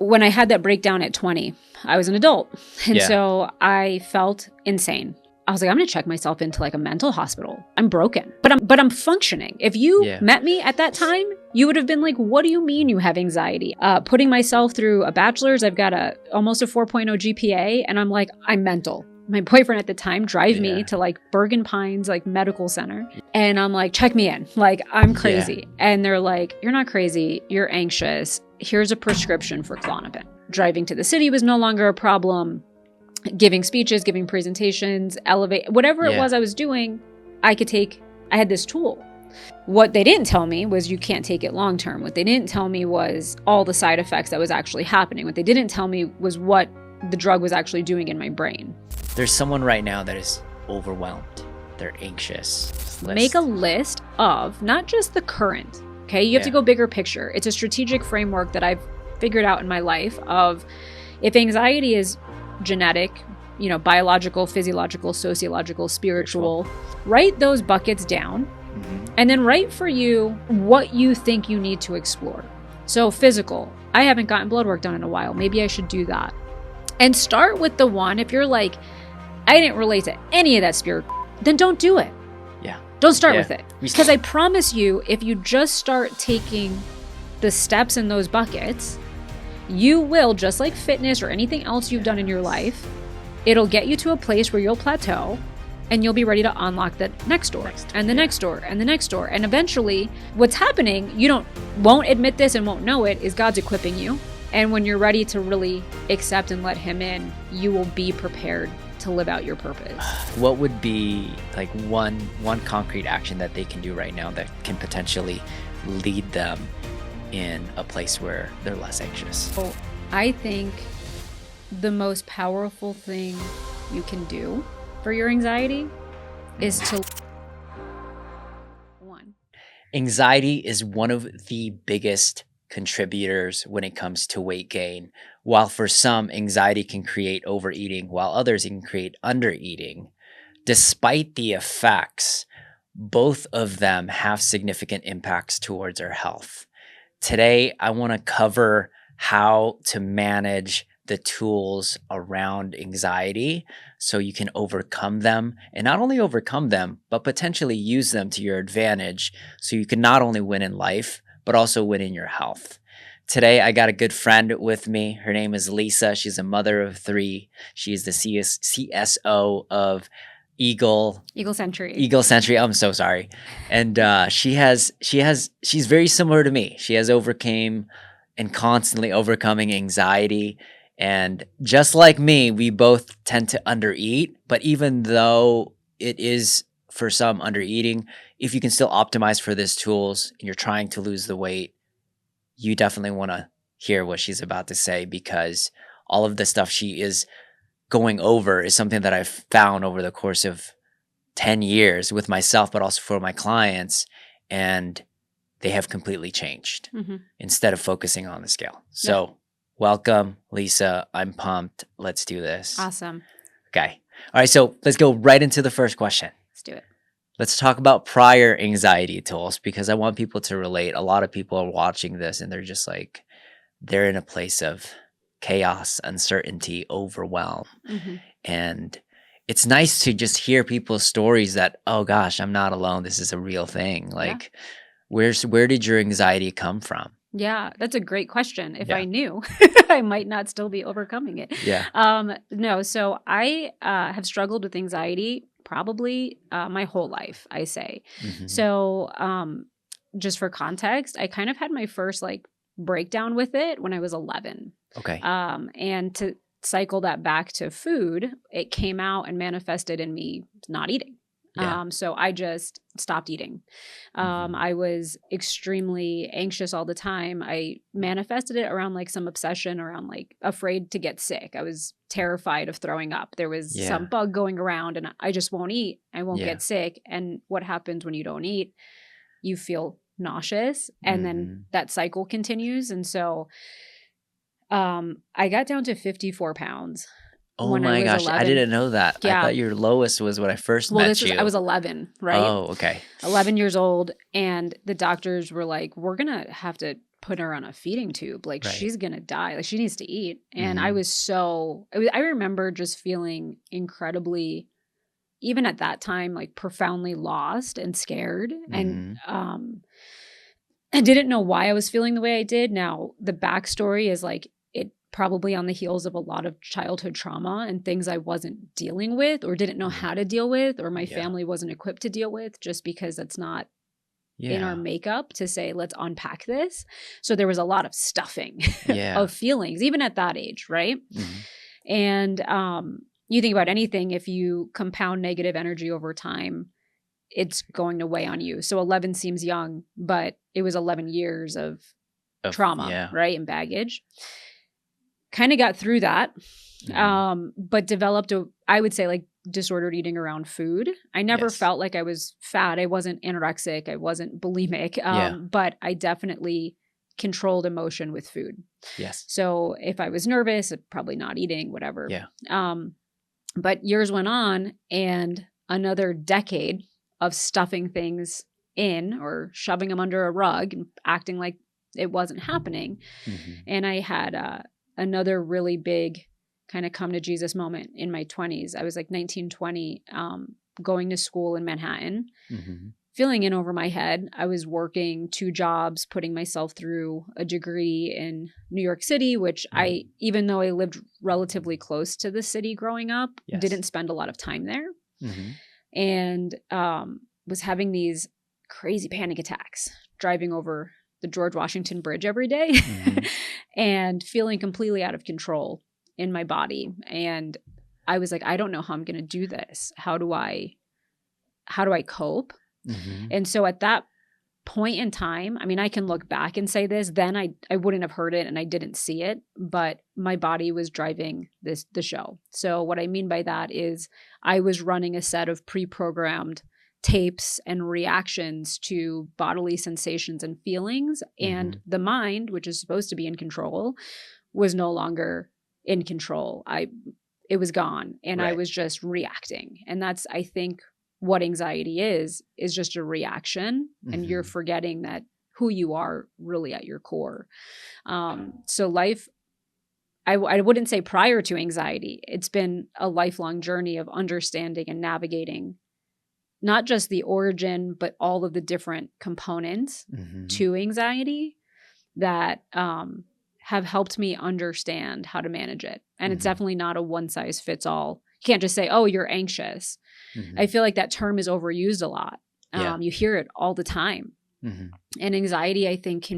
when I had that breakdown at 20, I was an adult. And so I felt insane. I was like, I'm going to check myself into like a mental hospital. I'm broken, but I'm functioning. If you met me at that time, you would have been like, what do you mean you have anxiety? Putting myself through a bachelor's, I've got almost a 4.0 GPA. And I'm like, I'm mental. My boyfriend at the time drive me to like Bergen Pines, like medical center. And I'm like, check me in. Like, I'm crazy. And they're like, you're not crazy. You're anxious. Here's a prescription for Klonopin. Driving to the city was no longer a problem. Giving speeches, giving presentations, whatever it was I was doing, I had this tool. What they didn't tell me was you can't take it long term. What they didn't tell me was all the side effects that was actually happening. What they didn't tell me was what the drug was actually doing in my brain. There's someone right now that is overwhelmed. They're anxious. Make a list of not just the current, okay? You have to go bigger picture. It's a strategic framework that I've figured out in my life of if anxiety is genetic, biological, physiological, sociological, spiritual, write those buckets down and then write for you what you think you need to explore. So physical, I haven't gotten blood work done in a while. Maybe I should do that. And start with the one, if you're like, I didn't relate to any of that spirit, then don't do it. Don't start with it. Because I promise you, if you just start taking the steps in those buckets, you will, just like fitness or anything else you've done in your life, it'll get you to a place where you'll plateau and you'll be ready to unlock the next door and the next door and the next door. And eventually what's happening, you won't admit this and won't know it, is God's equipping you. And when you're ready to really accept and let him in, you will be prepared to live out your purpose. What would be like one concrete action that they can do right now that can potentially lead them in a place where they're less anxious? So I think the most powerful thing you can do for your anxiety is to Anxiety is one of the biggest contributors when it comes to weight gain. While for some, anxiety can create overeating, while others it can create undereating. Despite the effects, both of them have significant impacts towards our health. Today, I want to cover how to manage the tools around anxiety so you can overcome them, and not only overcome them, but potentially use them to your advantage so you can not only win in life, but also win in your health. Today, I got a good friend with me. Her name is Lisa. She's a mother of 3. She's the CSO of Eagle Century. I'm so sorry. And she's very similar to me. She has overcame and constantly overcoming anxiety. And just like me, we both tend to undereat. But even though it is for some undereating, if you can still optimize for these tools and you're trying to lose the weight, you definitely want to hear what she's about to say, because all of the stuff she is going over is something that I've found over the course of 10 years with myself, but also for my clients, and they have completely changed instead of focusing on the scale. So welcome, Lisa. I'm pumped. Let's do this. Awesome. Okay. All right. So let's go right into the first question. Let's do it. Let's talk about prior anxiety tools, because I want people to relate. A lot of people are watching this and they're just like, they're in a place of chaos, uncertainty, overwhelm. And it's nice to just hear people's stories that, oh gosh, I'm not alone. This is a real thing. Like, where did your anxiety come from? Yeah, that's a great question. If I knew, I might not still be overcoming it. No, so I have struggled with anxiety probably my whole life, I say. So just for context, I kind of had my first like breakdown with it when I was 11. Okay. And to cycle that back to food, it came out and manifested in me not eating. So I just stopped eating. I was extremely anxious all the time. I manifested it around like some obsession around like afraid to get sick. I was terrified of throwing up. There was some bug going around and I just won't eat. I won't get sick. And what happens when you don't eat? You feel nauseous, and then that cycle continues. And so I got down to 54 pounds. Oh my gosh, 11. I didn't know that. I thought your lowest was when I first met you. I was 11, right? Oh, okay. 11 years old, and the doctors were like, we're going to have to put her on a feeding tube. Like Right. she's going to die. Like she needs to eat. And Mhm. I was I remember just feeling incredibly, even at that time, like profoundly lost and scared. And, Mhm. I didn't know why I was feeling the way I did. Now, the backstory is like it probably on the heels of a lot of childhood trauma and things I wasn't dealing with or didn't know Yeah. how to deal with, or my Yeah. family wasn't equipped to deal with, just because that's not in our Yeah. makeup to say, let's unpack this. So there was a lot of stuffing Yeah. of feelings, even at that age, right? Mhm. And you think about anything, if you compound negative energy over time, it's going to weigh on you. So 11 seems young, but it was 11 years of trauma, Yeah. right? And baggage. Kind of got through that, Mhm. but developed I would say, like disordered eating around food. I never Yes. felt like I was fat. I wasn't anorexic. I wasn't bulimic. Yeah. But I definitely controlled emotion with food. Yes. So if I was nervous, probably not eating, whatever. Yeah. But years went on, and another decade of stuffing things in or shoving them under a rug and acting like it wasn't happening. Mhm. And I had another really big kind of come to Jesus moment in my 20s. I was like 19, 20, going to school in Manhattan, Mhm. feeling in over my head. I was working 2 jobs, putting myself through a degree in New York City, which Right. even though I lived relatively close to the city growing up, Yes. didn't spend a lot of time there. Mhm. And was having these crazy panic attacks driving over the George Washington Bridge every day Mhm. and feeling completely out of control in my body. And I was like, I don't know how I'm going to do this. How do I cope? Mhm. And so at that point in time, I mean, I can look back and say this, then I wouldn't have heard it and I didn't see it, but my body was driving the show. So what I mean by that is I was running a set of pre-programmed tapes and reactions to bodily sensations and feelings, and Mhm. the mind, which is supposed to be in control, was no longer in control. It was gone, and I Right. was just reacting. And that's, I think, what anxiety is just a reaction, and you're Mhm. forgetting that who you are really at your core. So life, I wouldn't say prior to anxiety, it's been a lifelong journey of understanding and navigating not just the origin, but all of the different components Mhm. to anxiety that have helped me understand how to manage it. And it's Mhm. definitely not a one size fits all. You can't just say, oh, you're anxious. I Mhm. feel like that term is overused a lot. Yeah. You hear it all the time. Mhm. And anxiety, I think,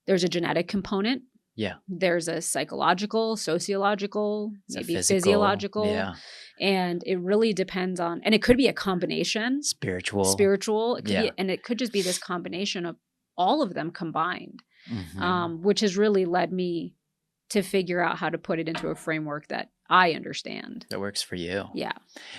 there's a genetic component, Yeah. there's a psychological, sociological, It's a maybe physical. physiological. Yeah. And it really depends on, and it could be a combination, Spiritual. spiritual, it could Yeah. be, and it could just be this combination of all of them combined, Mhm. which has really led me to figure out how to put it into a framework that I understand. That works for you. Yeah.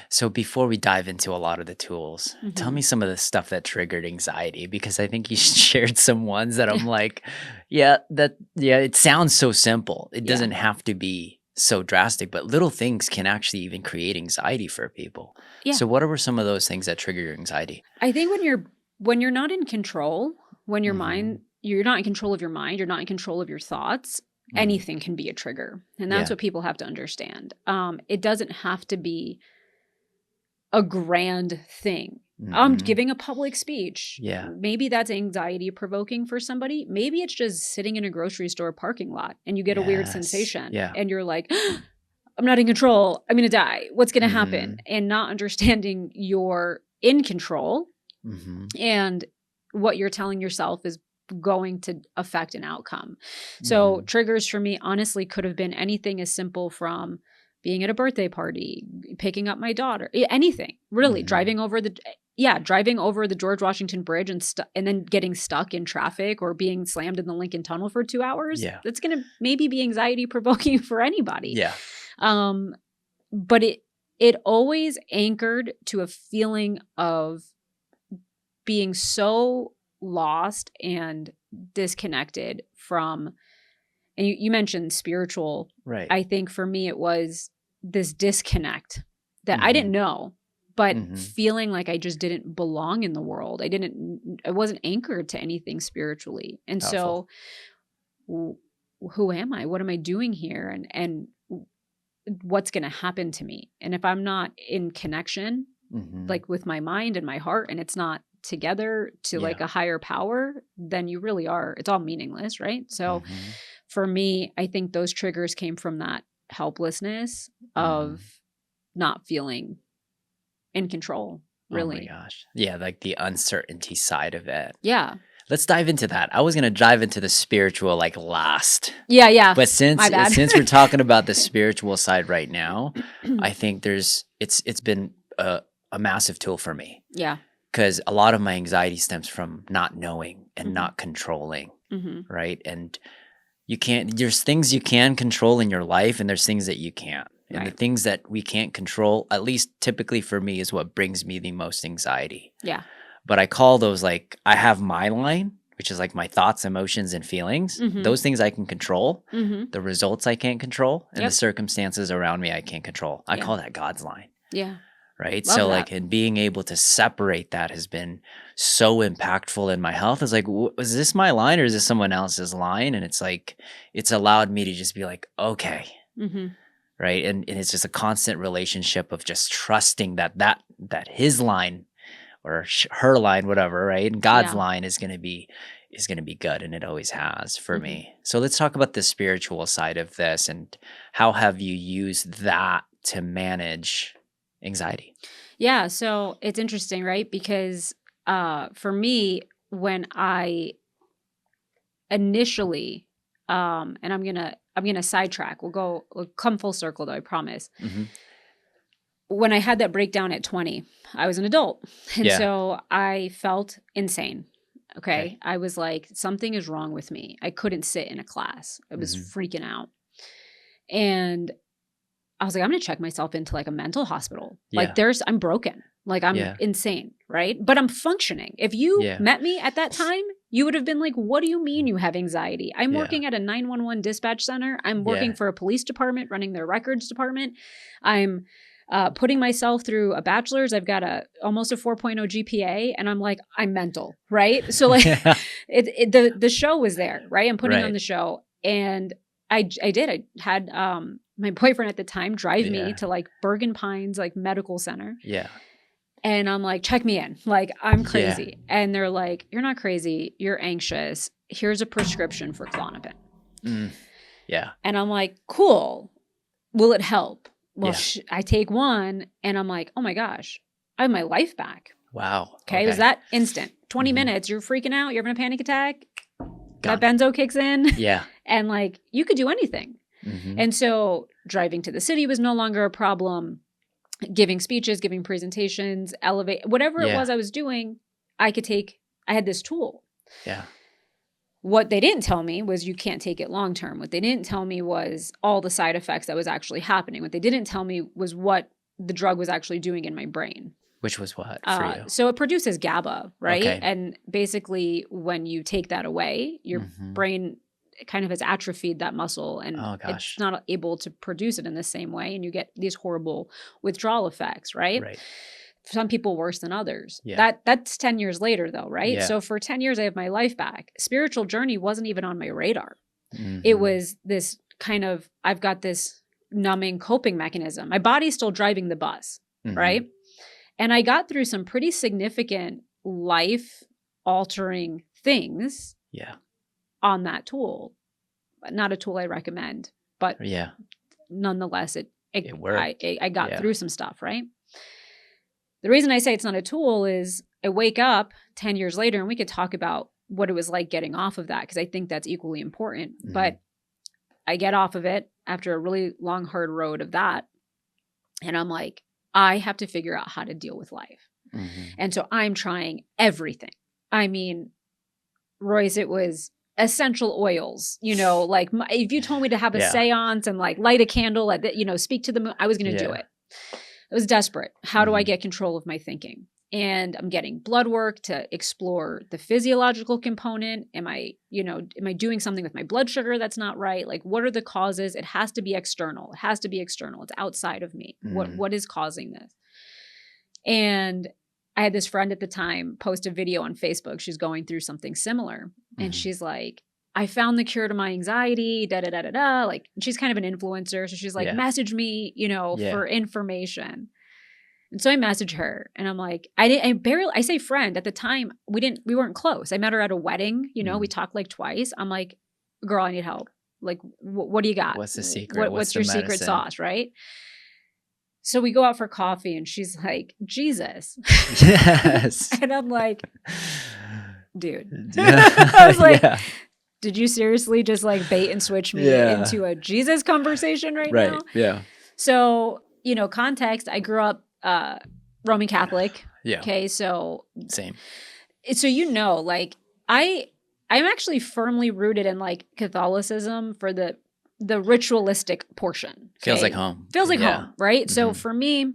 So before we dive into a lot of the tools, tell Mm-hmm. me some of the stuff that triggered anxiety, because I think you shared some ones that I'm like, yeah, it sounds so simple. It Yeah. doesn't have to be so drastic, but little things can actually even create anxiety for people. Yeah. So what were some of those things that trigger your anxiety? I think when you're not in control, when your mind, Mhm. you're not in control of your mind, you're not in control of your thoughts, Mhm. anything can be a trigger. And that's Yeah. what people have to understand. It doesn't have to be a grand thing. I'm Mhm. giving a public speech. Yeah. Maybe that's anxiety provoking for somebody. Maybe it's just sitting in a grocery store parking lot and you get a weird Yes. sensation Yeah. and you're like, I'm not in control. I'm going to die. What's going to happen? Mhm. And not understanding you're in control Mhm. and what you're telling yourself is going to affect an outcome. So Mhm. triggers for me honestly could have been anything as simple from being at a birthday party, picking up my daughter, anything really, Mhm. driving over the George Washington Bridge and then getting stuck in traffic or being slammed in the Lincoln Tunnel for 2 hours. Yeah. That's going to maybe be anxiety provoking for anybody. Yeah. But it always anchored to a feeling of being so lost and disconnected from, and you mentioned spiritual. Right. I think for me, it was this disconnect that I Mhm. didn't know, but Mhm. feeling like I just didn't belong in the world. I wasn't anchored to anything spiritually. And Powerful. so who am I? What am I doing here? And what's going to happen to me? And if I'm not in connection, Mhm. like with my mind and my heart, and it's not together to like Yeah. a higher power, then you really are, it's all meaningless, right? So Mhm. for me, I think those triggers came from that helplessness of Mhm. not feeling in control, Oh my really. gosh. Yeah, like the uncertainty side of it. Yeah. Let's dive into that. I was gonna dive into the spiritual like last, Yeah. Yeah. but My bad. since we're talking about the spiritual side right now, I think it's been a massive tool for me Yeah. because a lot of my anxiety stems from not knowing and Mhm. not controlling, Mm-hmm. right? And there's things you can control in your life and there's things that you can't. And the Right. things that we can't control, at least typically for me, is what brings me the most anxiety. Yeah. But I call those like I have my line, which is like my thoughts, emotions, and feelings. Mm-hmm. Those things I can control. Mm-hmm. The results I can't control, and the Yep. circumstances around me I can't control. I Yeah. call that God's line, Yeah. right? Love So that. like, and being able to separate that has been so impactful in my health. It's like, is this my line or is this someone else's line? And it's like, it's allowed me to just be like, okay, Mm-hmm. right? And it's just a constant relationship of just trusting that his line or her line, whatever, right? And God's Yeah. line is going to be good, and it always has for Mm-hmm. me. So let's talk about the spiritual side of this, and how have you used that to manage anxiety? Yeah. So it's interesting, right? Because for me, when I initially, and I'm gonna sidetrack. We'll come full circle though, I promise. Hmm. When I had that breakdown at 20, I was an adult. And Yeah. so I felt insane. Okay. Okay. I was like, something is wrong with me. I couldn't sit in a class. I was Hmm. freaking out. And I was like, I'm going to check myself into like a mental hospital. Yeah. Like I'm broken. Like I'm Yeah. insane. Right. But I'm functioning. If you Yeah. met me at that time, you would have been like, what do you mean you have anxiety? I'm Yeah. working at a 911 dispatch center. I'm working Yeah. for a police department, running their records department. I'm putting myself through a bachelor's. I've got almost a 4.0 GPA, and I'm like, I'm mental, right? So like, Yeah. the show was there, right? I'm putting on Right. the show, and I did. I had my boyfriend at the time drive me Yeah. to like Bergen Pines like medical center, Yeah. and I'm like, check me in, like I'm Yeah. crazy, and they're like, you're not crazy, you're anxious. Here's a prescription for Klonopin. Mm. Yeah. And I'm like, cool. Will it help? Well, Yeah. I take one and I'm like, oh my gosh, I have my life back. Wow. Okay. It was that instant. 20 Mhm. minutes, you're freaking out, you're having a panic attack. Gone. That benzo kicks in. Yeah. And like, you could do anything. Hmm. And so driving to the city was no longer a problem. Giving speeches, giving presentations, whatever it Yeah. was I was doing, I had this tool. Yeah. What they didn't tell me was you can't take it long term. What they didn't tell me was all the side effects that was actually happening. What they didn't tell me was what the drug was actually doing in my brain. Which was what for you? So it produces GABA, right? Okay. And basically, when you take that away, your Mhm. brain kind of has atrophied that muscle, and Oh, gosh. it's not able to produce it in the same way, and you get these horrible withdrawal effects, right? Right. Some people worse than others. Yeah. That's 10 years later though, right? Yeah. So for 10 years I have my life back. Spiritual journey wasn't even on my radar. Mhm. It was this kind of, I've got this numbing coping mechanism. My body's still driving the bus, Mhm. right? And I got through some pretty significant life altering things Yeah. on that tool. Not a tool I recommend, but Yeah. nonetheless, it worked. I got Yeah. through some stuff, right? The reason I say it's not a tool is I wake up 10 years later and we could talk about what it was like getting off of that because I think that's equally important. Mhm. But I get off of it after a really long, hard road of that. And I'm like, I have to figure out how to deal with life. Mhm. And so I'm trying everything. I mean, Royce, it was essential oils, like if you told me to have a Yeah. seance and like light a candle at speak to the moon, I was going to do Yeah. it. I was desperate. How do I Mhm. get control of my thinking? And I'm getting blood work to explore the physiological component. Am I doing something with my blood sugar that's not right? Like, what are the causes? It has to be external. It has to be external. It's outside of me. Mm. What is causing this? And I had this friend at the time post a video on Facebook. She's going through something similar. And she's like, I found the cure to my anxiety, da da da da da. Like, she's kind of an influencer. So she's like, message me, for information. And so I message her and I'm like, I say friend at the time. We weren't close. I met her at a wedding, we talked like twice. I'm like, girl, I need help. Like, what do you got? What's the secret? What's your secret sauce? Right. So we go out for coffee and she's like, Jesus. Yes. And I'm like, dude. I was like, did you seriously just like bait and switch me into a Jesus conversation right now? Right. Yeah. So, context, I grew up Roman Catholic. Yeah. Okay. So same. So, like I'm actually firmly rooted in like Catholicism for the ritualistic portion. Okay? Feels like home. Feels like home. Right. So for me,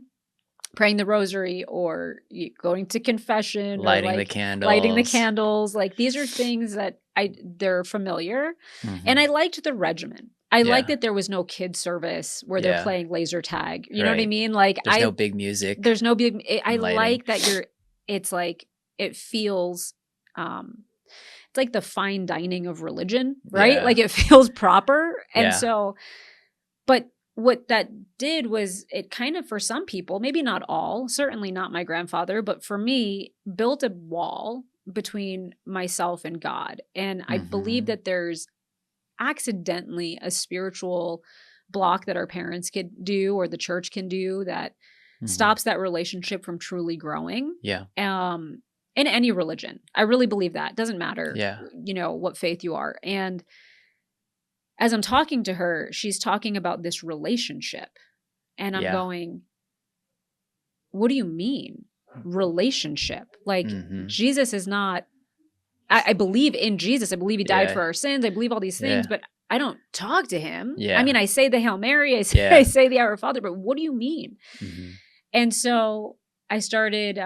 praying the rosary or going to confession, lighting the candles, like these are things that they're familiar. And I liked the regimen. I like that there was no kid service where they're playing laser tag. You know what I mean? Like there's no big music. There's no big. I like that it's like it feels. It's like the fine dining of religion, right? Like it feels proper, and so. But what that did was it kind of, for some people, maybe not all, certainly not my grandfather, but for me, built a wall between myself and God, and I believe that there's accidentally a spiritual block that our parents could do or the church can do that stops that relationship from truly growing. Yeah. In any religion. I really believe that. Doesn't matter, what faith you are. And as I'm talking to her, she's talking about this relationship. And I'm going, what do you mean? Relationship? Like Jesus is not I believe in Jesus. I believe he died for our sins. I believe all these things, but I don't talk to him. Yeah. I mean, I say the Hail Mary, I say the Our Father, but what do you mean? And so I started,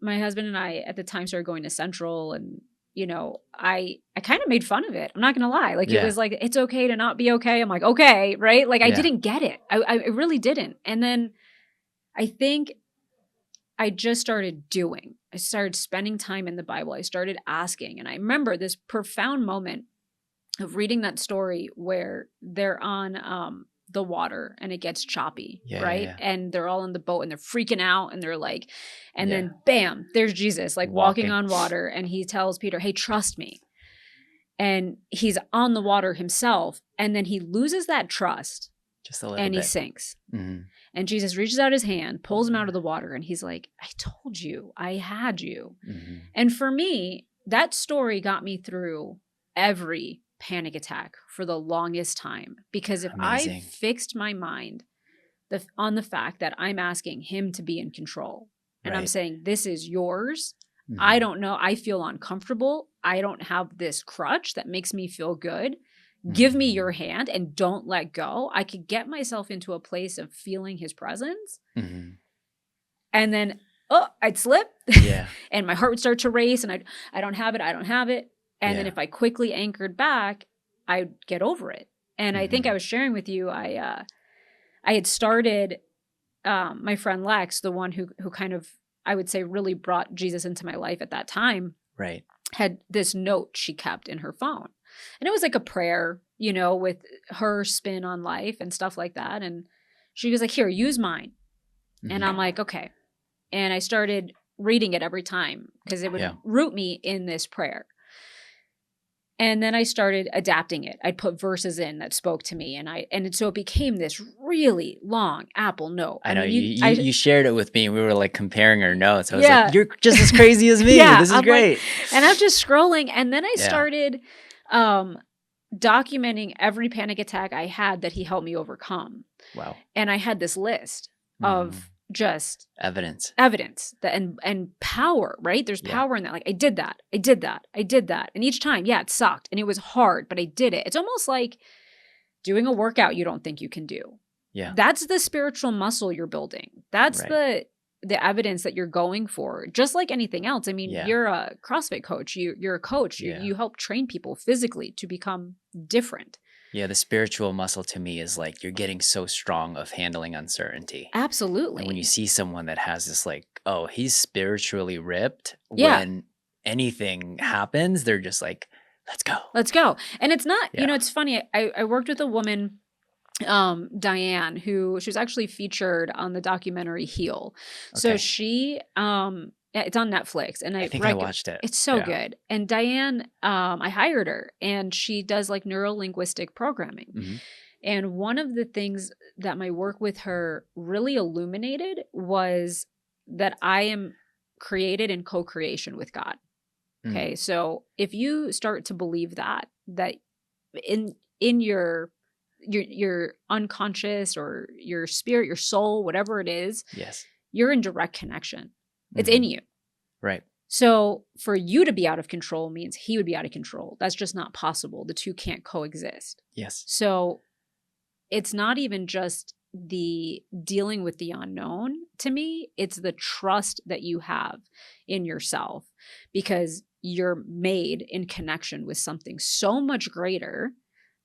my husband and I at the time started going to Central, and, I kind of made fun of it. I'm not going to lie. Like it was like, it's okay to not be okay. I'm like, okay. Right. Like I didn't get it. I really didn't. And then I think I just started doing. I started spending time in the Bible. I started asking. And I remember this profound moment of reading that story where they're on the water and it gets choppy, right? Yeah. And they're all in the boat and they're freaking out and they're like, and then bam, there's Jesus like walking on water. And he tells Peter, hey, trust me. And he's on the water himself. And then he loses that trust. Just a little bit. And he sinks. And Jesus reaches out his hand, pulls him out of the water, and he's like, I told you, I had you. And for me, that story got me through every panic attack for the longest time. Because if I fixed my mind on the fact that I'm asking him to be in control, and I'm saying, this is yours, I don't know, I feel uncomfortable, I don't have this crutch that makes me feel good. Give me your hand and don't let go. I could get myself into a place of feeling his presence. And then, I'd slip. And my heart would start to race and I don't have it. And then if I quickly anchored back, I'd get over it. And I think I was sharing with you, I had started, my friend Lex, the one who kind of, I would say, really brought Jesus into my life at that time, had this note she kept in her phone. And it was like a prayer, with her spin on life and stuff like that. And she was like, here, use mine. And I'm like, okay. And I started reading it every time because it would root me in this prayer. And then I started adapting it. I'd put verses in that spoke to me. And so it became this really long Apple note. I know you shared it with me. We were like comparing our notes. I was like, you're just as crazy as me. This is great. Like, and I'm just scrolling. And then I started documenting every panic attack I had that he helped me overcome. Wow. And I had this list of just evidence and power, right? There's power in that. Like I did that. And each time, it sucked and it was hard, but I did it. It's almost like doing a workout you don't think you can do. Yeah. That's the spiritual muscle you're building. That's the evidence that you're going for, just like anything else. I mean, you're a CrossFit coach. You're a coach. You help train people physically to become different. Yeah, the spiritual muscle to me is like you're getting so strong of handling uncertainty. Absolutely. And when you see someone that has this like oh, he's spiritually ripped. Yeah. When anything happens, they're just like, let's go. Let's go. And it's not, Yeah. it's funny. I worked with a woman, Diane, who she was actually featured on the documentary Heal. So Okay. she, it's on Netflix, and I think I watched it. It's so Yeah. good. And Diane, I hired her, and she does like neuro-linguistic programming. Mhm. And one of the things that my work with her really illuminated was that I am created in co-creation with God. Okay. So if you start to believe that in your unconscious or your spirit, your soul, whatever it is, Yes. you're in direct connection. It's in you. Right. So for you to be out of control means he would be out of control. That's just not possible. The two can't coexist. Yes. So it's not even just the dealing with the unknown to me. It's the trust that you have in yourself, because you're made in connection with something so much greater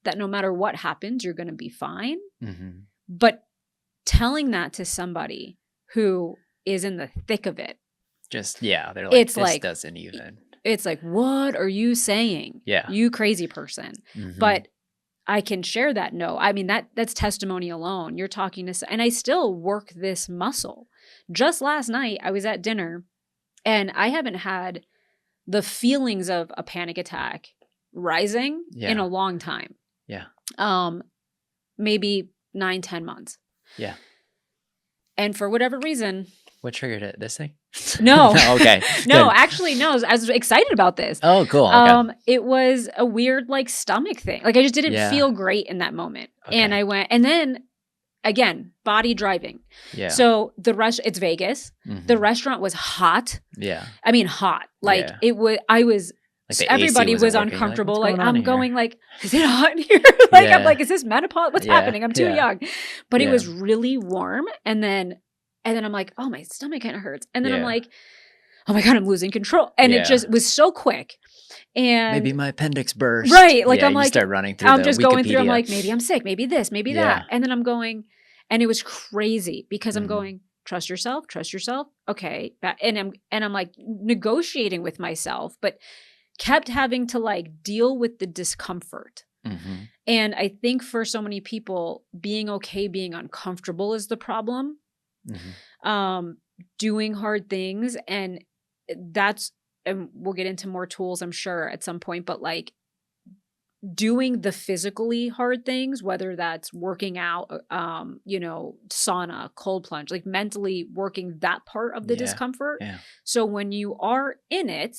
that no matter what happens, you're going to be fine. Mm-hmm. But telling that to somebody who is in the thick of it, just, yeah, they're like, it's this like, doesn't even. It's like, what are you saying? Yeah. You crazy person. Mm-hmm. But I can share that. No, I mean, that's testimony alone. You're talking to, and I still work this muscle. Just last night, I was at dinner, and I haven't had the feelings of a panic attack rising in a long time. Yeah. Maybe 9-10 months. Yeah. And for whatever reason. What triggered it? This thing? No. Okay. No, Good. actually, no. I was excited about this. Oh, cool. Okay. It was a weird like stomach thing. Like I just didn't feel great in that moment. Okay. And I went, and then again, body driving. Yeah. So it's Vegas. Mm-hmm. The restaurant was hot. Yeah. I mean, hot. Like I was. Like everybody was uncomfortable. Like I'm going like, is it hot in here? Like I'm like, is this menopause? What's happening? I'm too young. But it was really warm. And then I'm like, oh, my stomach kind of hurts. And then I'm like, oh my God, I'm losing control. And it just was so quick. And maybe my appendix burst. Right. Like I'm like, start running through I'm just Wikipedia. Going through. I'm like, maybe I'm sick. Maybe this, maybe that. And then I'm going, and it was crazy because I'm going, trust yourself. Okay. And I'm like negotiating with myself, but kept having to like deal with the discomfort. Mm-hmm. And I think for so many people, being okay, being uncomfortable is the problem. Mm-hmm. Doing hard things. And we'll get into more tools, I'm sure, at some point, but like doing the physically hard things, whether that's working out, sauna, cold plunge, like mentally working that part of the discomfort. Yeah. So when you are in it,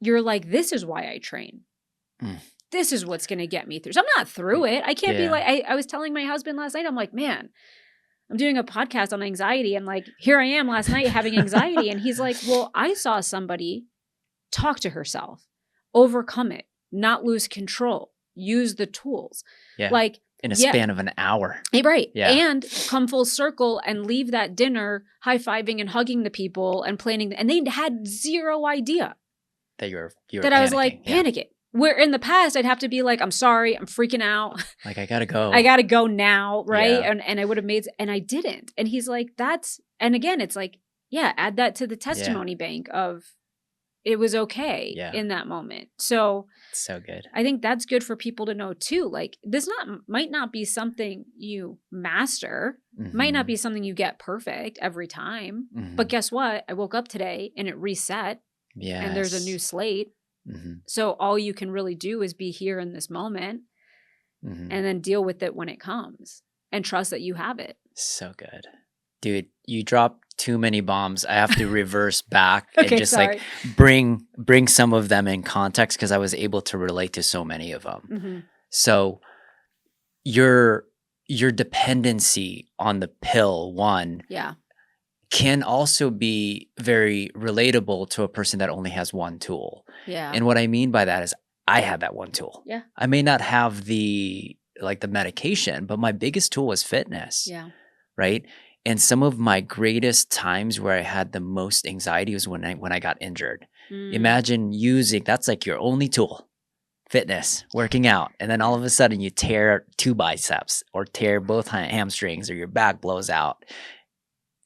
you're like, this is why I train. This is what's going to get me through. So I'm not through it. I can't be like, I was telling my husband last night, I'm like, man, I'm doing a podcast on anxiety. And like, here I am last night having anxiety. And he's like, well, I saw somebody talk to herself, overcome it, not lose control, use the tools. Yeah. Like in a span of an hour. Right. Yeah. And come full circle and leave that dinner high-fiving and hugging the people and planning. And they had zero idea that you were that I was like panicking. Where in the past I'd have to be like, I'm sorry, I'm freaking out. Like I gotta go. I gotta go now, right? Yeah. And I would have made, and I didn't. And he's like, and again, it's like, add that to the testimony bank of it was okay in that moment. So it's so good. I think that's good for people to know too. Like this might not be something you master, might not be something you get perfect every time. But guess what? I woke up today and it reset. Yeah. And there's a new slate. So all you can really do is be here in this moment and then deal with it when it comes and trust that you have it. So good. Dude, you dropped too many bombs. I have to reverse back and just like bring some of them in context because I was able to relate to so many of them. So your dependency on the pill, can also be very relatable to a person that only has one tool. Yeah. And what I mean by that is I had that one tool. Yeah. I may not have the medication, but my biggest tool was fitness. Yeah. Right. And some of my greatest times where I had the most anxiety was when I got injured. Imagine that's like your only tool, fitness, working out. And then all of a sudden you tear 2 biceps or tear both hamstrings or your back blows out.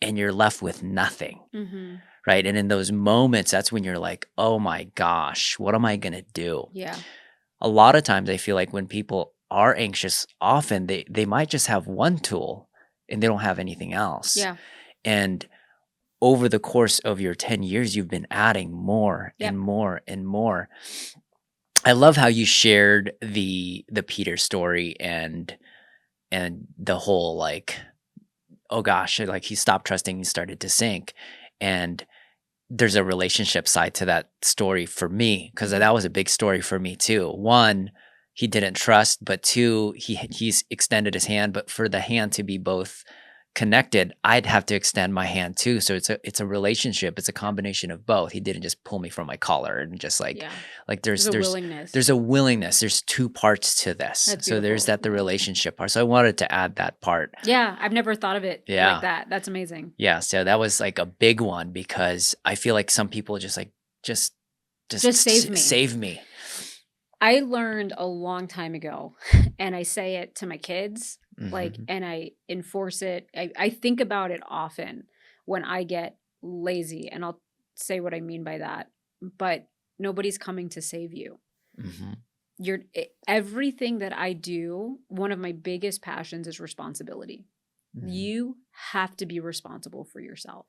and you're left with nothing. Mm-hmm. Right. And in those moments, that's when you're like, oh my gosh, what am I going to do? Yeah. A lot of times I feel like when people are anxious, often they might just have one tool and they don't have anything else. Yeah. And over the course of your 10 years, you've been adding more Yep. and more and more. I love how you shared the Peter story and the whole like, oh gosh, like he stopped trusting, he started to sink. And there's a relationship side to that story for me, because that was a big story for me too. One, he didn't trust, but two, he's extended his hand, but for the hand to be both connected, I'd have to extend my hand too. So it's a relationship. It's a combination of both. He didn't just pull me from my collar and just like Yeah. like There's a willingness. there's a willingness. There's two parts to this. That's So there's beautiful. the relationship part. So I wanted to add that part. Yeah, I've never thought of it Yeah. like that. That's amazing. Yeah, so that was like a big one, because I feel like some people just like just save me. Save me. I learned a long time ago, and I say it to my kids, like, and I enforce it. I think about it often when I get lazy, and I'll say what I mean by that. But nobody's coming to save you. Everything that I do, one of my biggest passions is responsibility. You have to be responsible for yourself.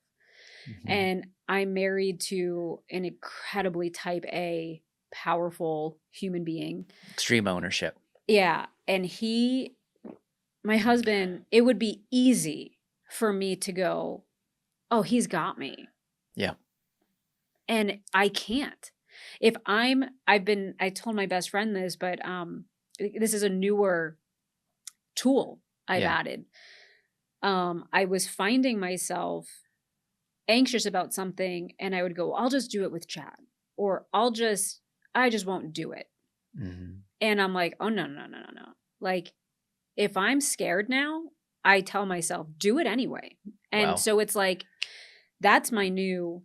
And I'm married to an incredibly type A, powerful human being. Extreme ownership. Yeah. And my husband, it would be easy for me to go, oh, he's got me. Yeah. And I can't. I told my best friend this, but this is a newer tool I've added. I was finding myself anxious about something, and I would go, I'll just do it with Chad, or I just won't do it. And I'm like, oh, no. Like, if I'm scared now, I tell myself, do it anyway. And so it's like, that's my new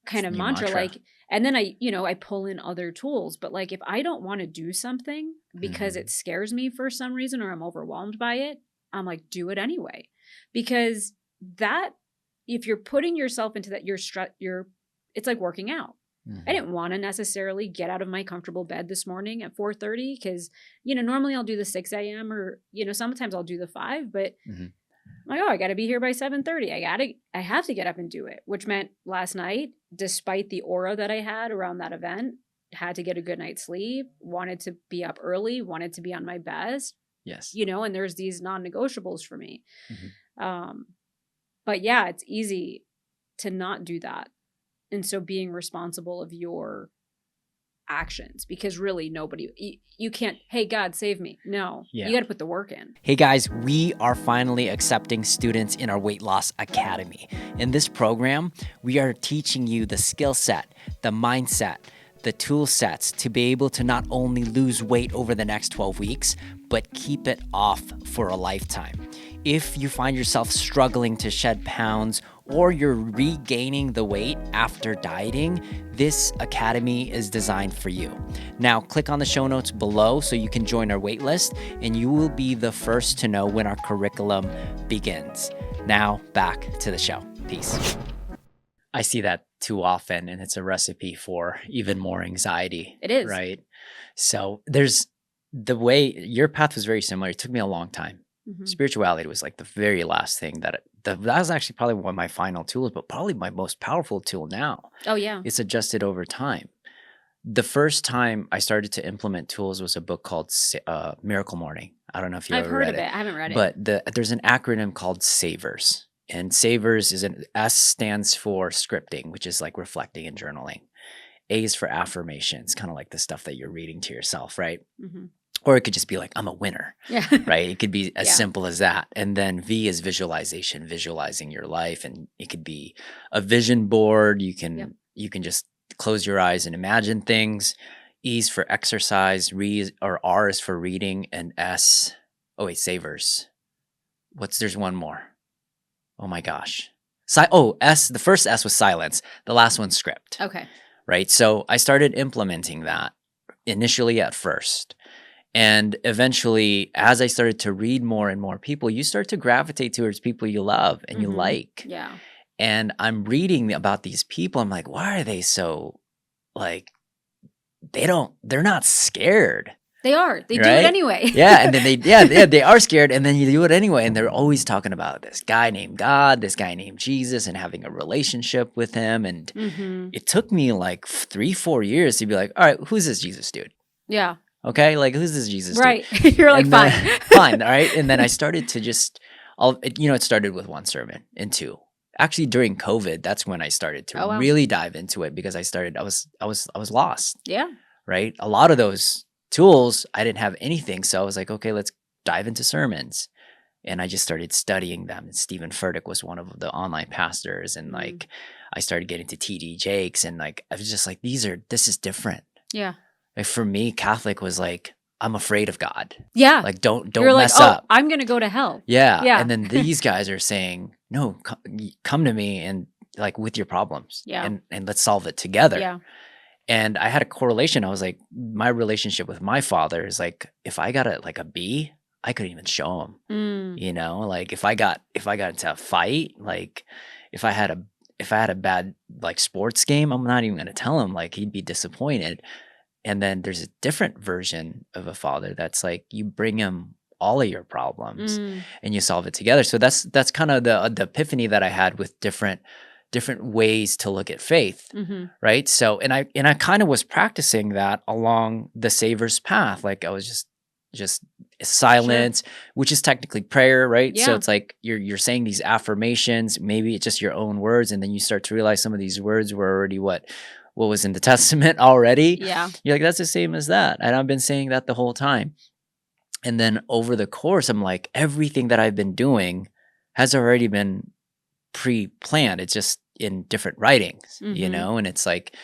kind of mantra. Like, and then I pull in other tools, but like, if I don't want to do something because it scares me for some reason, or I'm overwhelmed by it, I'm like, do it anyway. Because if you're putting yourself into that, it's like working out. I didn't want to necessarily get out of my comfortable bed this morning at 4:30 because, normally I'll do the 6 a.m. or, sometimes I'll do the 5, but I'm like, oh, I got to be here by 7:30. I have to get up and do it, which meant last night, despite the aura that I had around that event, had to get a good night's sleep, wanted to be up early, wanted to be on my best. Yes. And there's these non-negotiables for me. But yeah, it's easy to not do that. And so being responsible of your actions, because really you can't, hey, God, save me. No, you got to put the work in. Hey guys, we are finally accepting students in our Weight Loss Academy. In this program, we are teaching you the skill set, the mindset, the tool sets to be able to not only lose weight over the next 12 weeks, but keep it off for a lifetime. If you find yourself struggling to shed pounds, or you're regaining the weight after dieting, this academy is designed for you. Now, click on the show notes below so you can join our wait list, and you will be the first to know when our curriculum begins. Now, back to the show. Peace. I see that too often, and it's a recipe for even more anxiety. It is. Right? So there's the way your path was very similar. It took me a long time. Spirituality was like the very last thing that was actually probably one of my final tools, but probably my most powerful tool now. Oh, yeah. It's adjusted over time. The first time I started to implement tools was a book called Miracle Morning. I don't know if you've ever read it. I've heard of it. I haven't read it. But there's an acronym called SAVERS. And SAVERS is S stands for scripting, which is like reflecting and journaling. A is for affirmations, kind of like the stuff that you're reading to yourself, right? Or it could just be like, I'm a winner, right? It could be as simple as that. And then V is visualization, visualizing your life. And it could be a vision board. You can just close your eyes and imagine things. E is for exercise, R is for reading, and SAVERS. There's one more. Oh my gosh. The first S was silence. The last one's script. Okay. Right? So I started implementing that initially at first. And eventually, as I started to read more and more people, you start to gravitate towards people you love and you like. Yeah. And I'm reading about these people. I'm like, why are they so like, they're not scared, They are. They do it right? anyway. Yeah. And then they are scared. And then you do it anyway. And they're always talking about this guy named God, this guy named Jesus, and having a relationship with him. And Mm-hmm. it took me like 3-4 years to be like, all right, who's this Jesus dude? Yeah. Okay. Like, who's this Jesus dude? Right. You're like, And fine. then, fine. All right. And then I started to just, it started with one sermon and two. Actually, during COVID, that's when I started to Oh, wow. really dive into it because I was lost, Yeah. right? A lot of those tools, I didn't have anything. So I was like, okay, let's dive into sermons. And I just started studying them. And Stephen Furtick was one of the online pastors. And like, I started getting to TD Jakes. And like, I was just like, this is different. Yeah. Like for me, Catholic was like, I'm afraid of God. Yeah. Like, don't You're mess like, up. I'm going to go to hell. Yeah. Yeah. And then these guys are saying, no, come to me and like with your problems. Yeah. And let's solve it together. Yeah. And I had a correlation. I was like, my relationship with my father is like, if I got a B, I couldn't even show him. You know, like if I got into a fight, like if I had a bad like sports game, I'm not even going to tell him. Like he'd be disappointed. And then there's a different version of a father that's like you bring him all of your problems and you solve it together. So that's kind of the epiphany that I had with different ways to look at faith, right? So and I kind of was practicing that along the Savior's path. Like I was just silence, which is technically prayer, right? Yeah. So it's like you're saying these affirmations, maybe it's just your own words, and then you start to realize some of these words were already what was in the Testament already. Yeah. You're like, that's the same as that. And I've been saying that the whole time. And then over the course, I'm like, everything that I've been doing has already been pre-planned. It's just in different writings, you know? And it's like,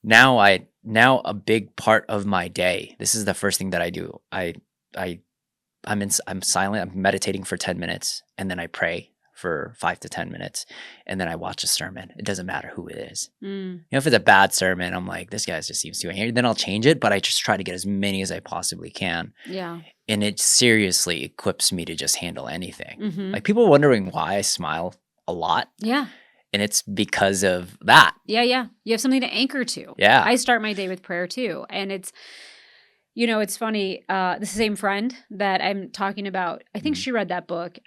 now a big part of my day, this is the first thing that I do. I'm silent. I'm meditating for 10 minutes and then I pray for 5 to 10 minutes and then I watch a sermon. It doesn't matter who it is. You know, if it's a bad sermon, I'm like, this guy just seems too angry. Then I'll change it, but I just try to get as many as I possibly can. Yeah. And it seriously equips me to just handle anything. Like people wondering why I smile a lot. Yeah. And it's because of that. Yeah. Yeah. You have something to anchor to. Yeah. I start my day with prayer too. And it's, you know, it's funny. The same friend that I'm talking about, I think she read that book.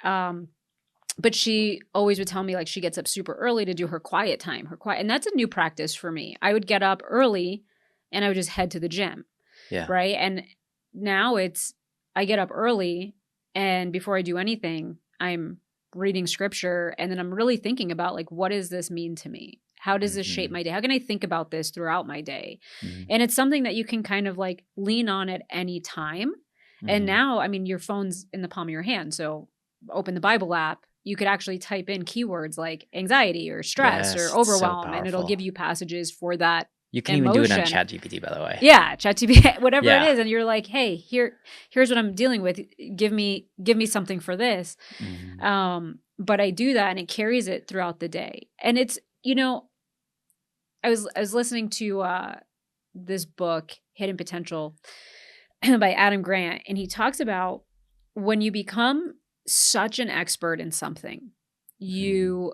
But she always would tell me like she gets up super early to do her quiet time, and that's a new practice for me. I would get up early and I would just head to the gym. Yeah. Right. And now I get up early and before I do anything, I'm reading scripture and then I'm really thinking about like, what does this mean to me? How does this shape my day? How can I think about this throughout my day? And it's something that you can kind of like lean on at any time. And now, I mean, your phone's in the palm of your hand. So open the Bible app. You could actually type in keywords like anxiety or stress or overwhelm, and it'll give you passages for that. You can emotion. even do it on ChatGPT, by the way. Yeah, ChatGPT, whatever it is, and you're like, hey, here's what I'm dealing with. Give me something for this. But I do that, and it carries it throughout the day. And it's, you know, I was listening to this book, Hidden Potential, by Adam Grant, and he talks about when you become such an expert in something, you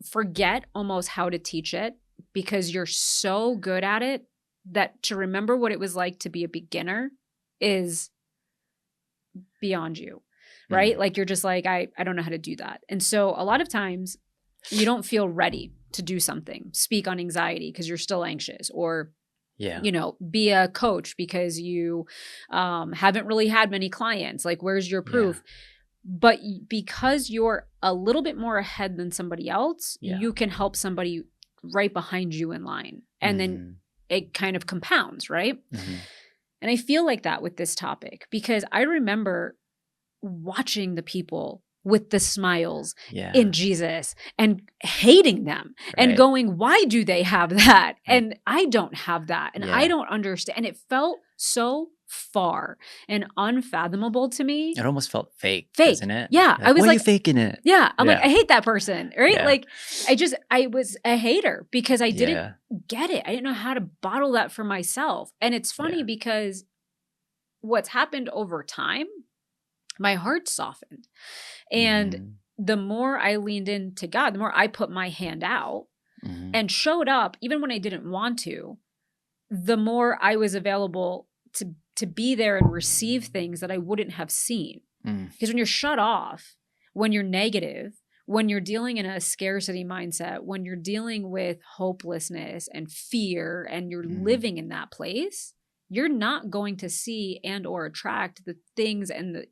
forget almost how to teach it because you're so good at it that to remember what it was like to be a beginner is beyond you, right? Like you're just like, I don't know how to do that. And so a lot of times you don't feel ready to do something, speak on anxiety because you're still anxious, or you know, be a coach because you haven't really had many clients. Like, where's your proof? But because you're a little bit more ahead than somebody else, you can help somebody right behind you in line. And then it kind of compounds, right? And I feel like that with this topic because I remember watching the people with the smiles in Jesus and hating them and going, why do they have that? And I don't have that. And I don't understand. And it felt so far and unfathomable to me. It almost felt fake, doesn't it? Yeah. Like, I was why like, are you faking it? Yeah. I'm like, I hate that person. Right. Yeah. Like I was a hater because I didn't get it. I didn't know how to bottle that for myself. And it's funny because what's happened over time, my heart softened. And the more I leaned into God, the more I put my hand out Mhm. and showed up, even when I didn't want to, the more I was available to be there and receive things that I wouldn't have seen. Mm. Because when you're shut off, when you're negative, when you're dealing in a scarcity mindset, when you're dealing with hopelessness and fear, and you're Mhm. living in that place, you're not going to see and or attract the things in the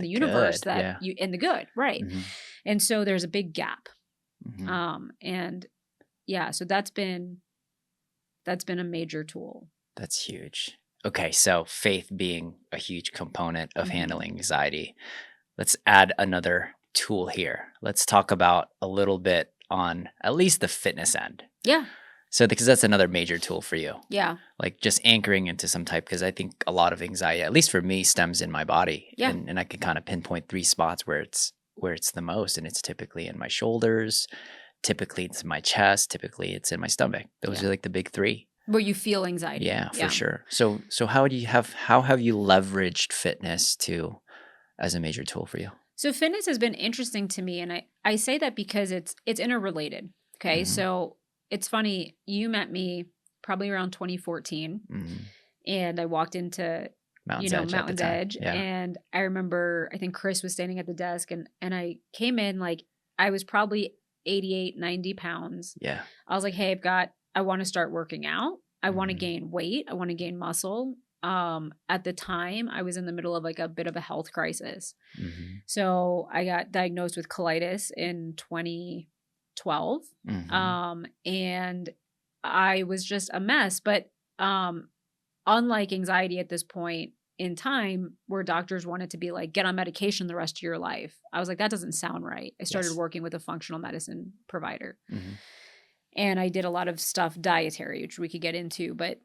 universe Good, that yeah. you in the good, right? Mhm. And so there's a big gap. Mhm. And yeah, so that's been a major tool. That's huge. Okay, so faith being a huge component of Mhm. handling anxiety. Let's add another tool here. Let's talk about a little bit on at least the fitness end. Yeah. So, because that's another major tool for you, Yeah. like just anchoring into some type, because I think a lot of anxiety, at least for me, stems in my body. Yeah. And I can kind of pinpoint 3 spots where it's the most. And it's typically in my shoulders, typically it's in my chest, typically it's in my stomach. Those Yeah. are like the big 3. Where you feel anxiety. Yeah, for sure. So how have you leveraged fitness as a major tool for you? So fitness has been interesting to me, and I say that because it's interrelated. Okay, Mhm. so it's funny. You met me probably around 2014, Mhm. and I walked into Mountain's Edge at the Mountain's time. Edge, Yeah. and I remember I think Chris was standing at the desk, and I came in like I was probably 88, 90 pounds. Yeah. I was like, hey, I want to start working out. I want to Mhm. gain weight. I want to gain muscle. At the time, I was in the middle of like a bit of a health crisis. Mhm. So I got diagnosed with colitis in 2012. Mhm. And I was just a mess. But unlike anxiety at this point in time, where doctors wanted to be like, get on medication the rest of your life, I was like, that doesn't sound right. I started Yes. working with a functional medicine provider. Mhm. And I did a lot of stuff dietary, which we could get into. But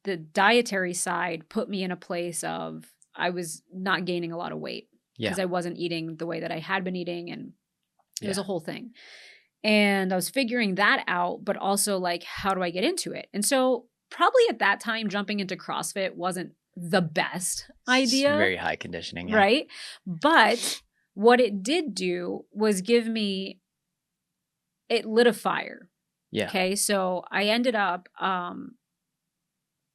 the dietary side put me in a place of I was not gaining a lot of weight Yeah. because I wasn't eating the way that I had been eating, and it was Yeah. a whole thing. And I was figuring that out, but also like, how do I get into it? And so probably at that time, jumping into CrossFit wasn't the best It's idea, very high conditioning. Yeah. right? But what it did do was it lit a fire. Yeah. Okay. So I ended up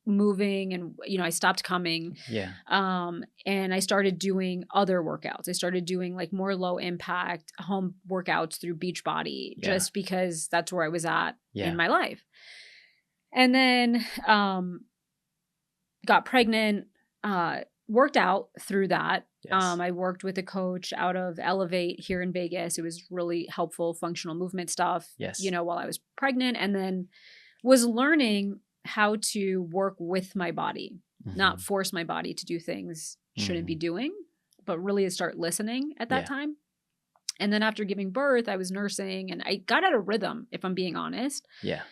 moving, and I stopped coming, Yeah. and I started doing other workouts. I started doing like more low impact home workouts through Beachbody, Yeah. just because that's where I was at Yeah. in my life. And then got pregnant, worked out through that. Yes. I worked with a coach out of Elevate here in Vegas. It was really helpful functional movement stuff, Yes. while I was pregnant, and then was learning how to work with my body, not Mhm. force my body to do things shouldn't be Mhm. doing, but really start listening at that Yeah. time. And then after giving birth, I was nursing, and I got out of rhythm, if I'm being honest. Yeah.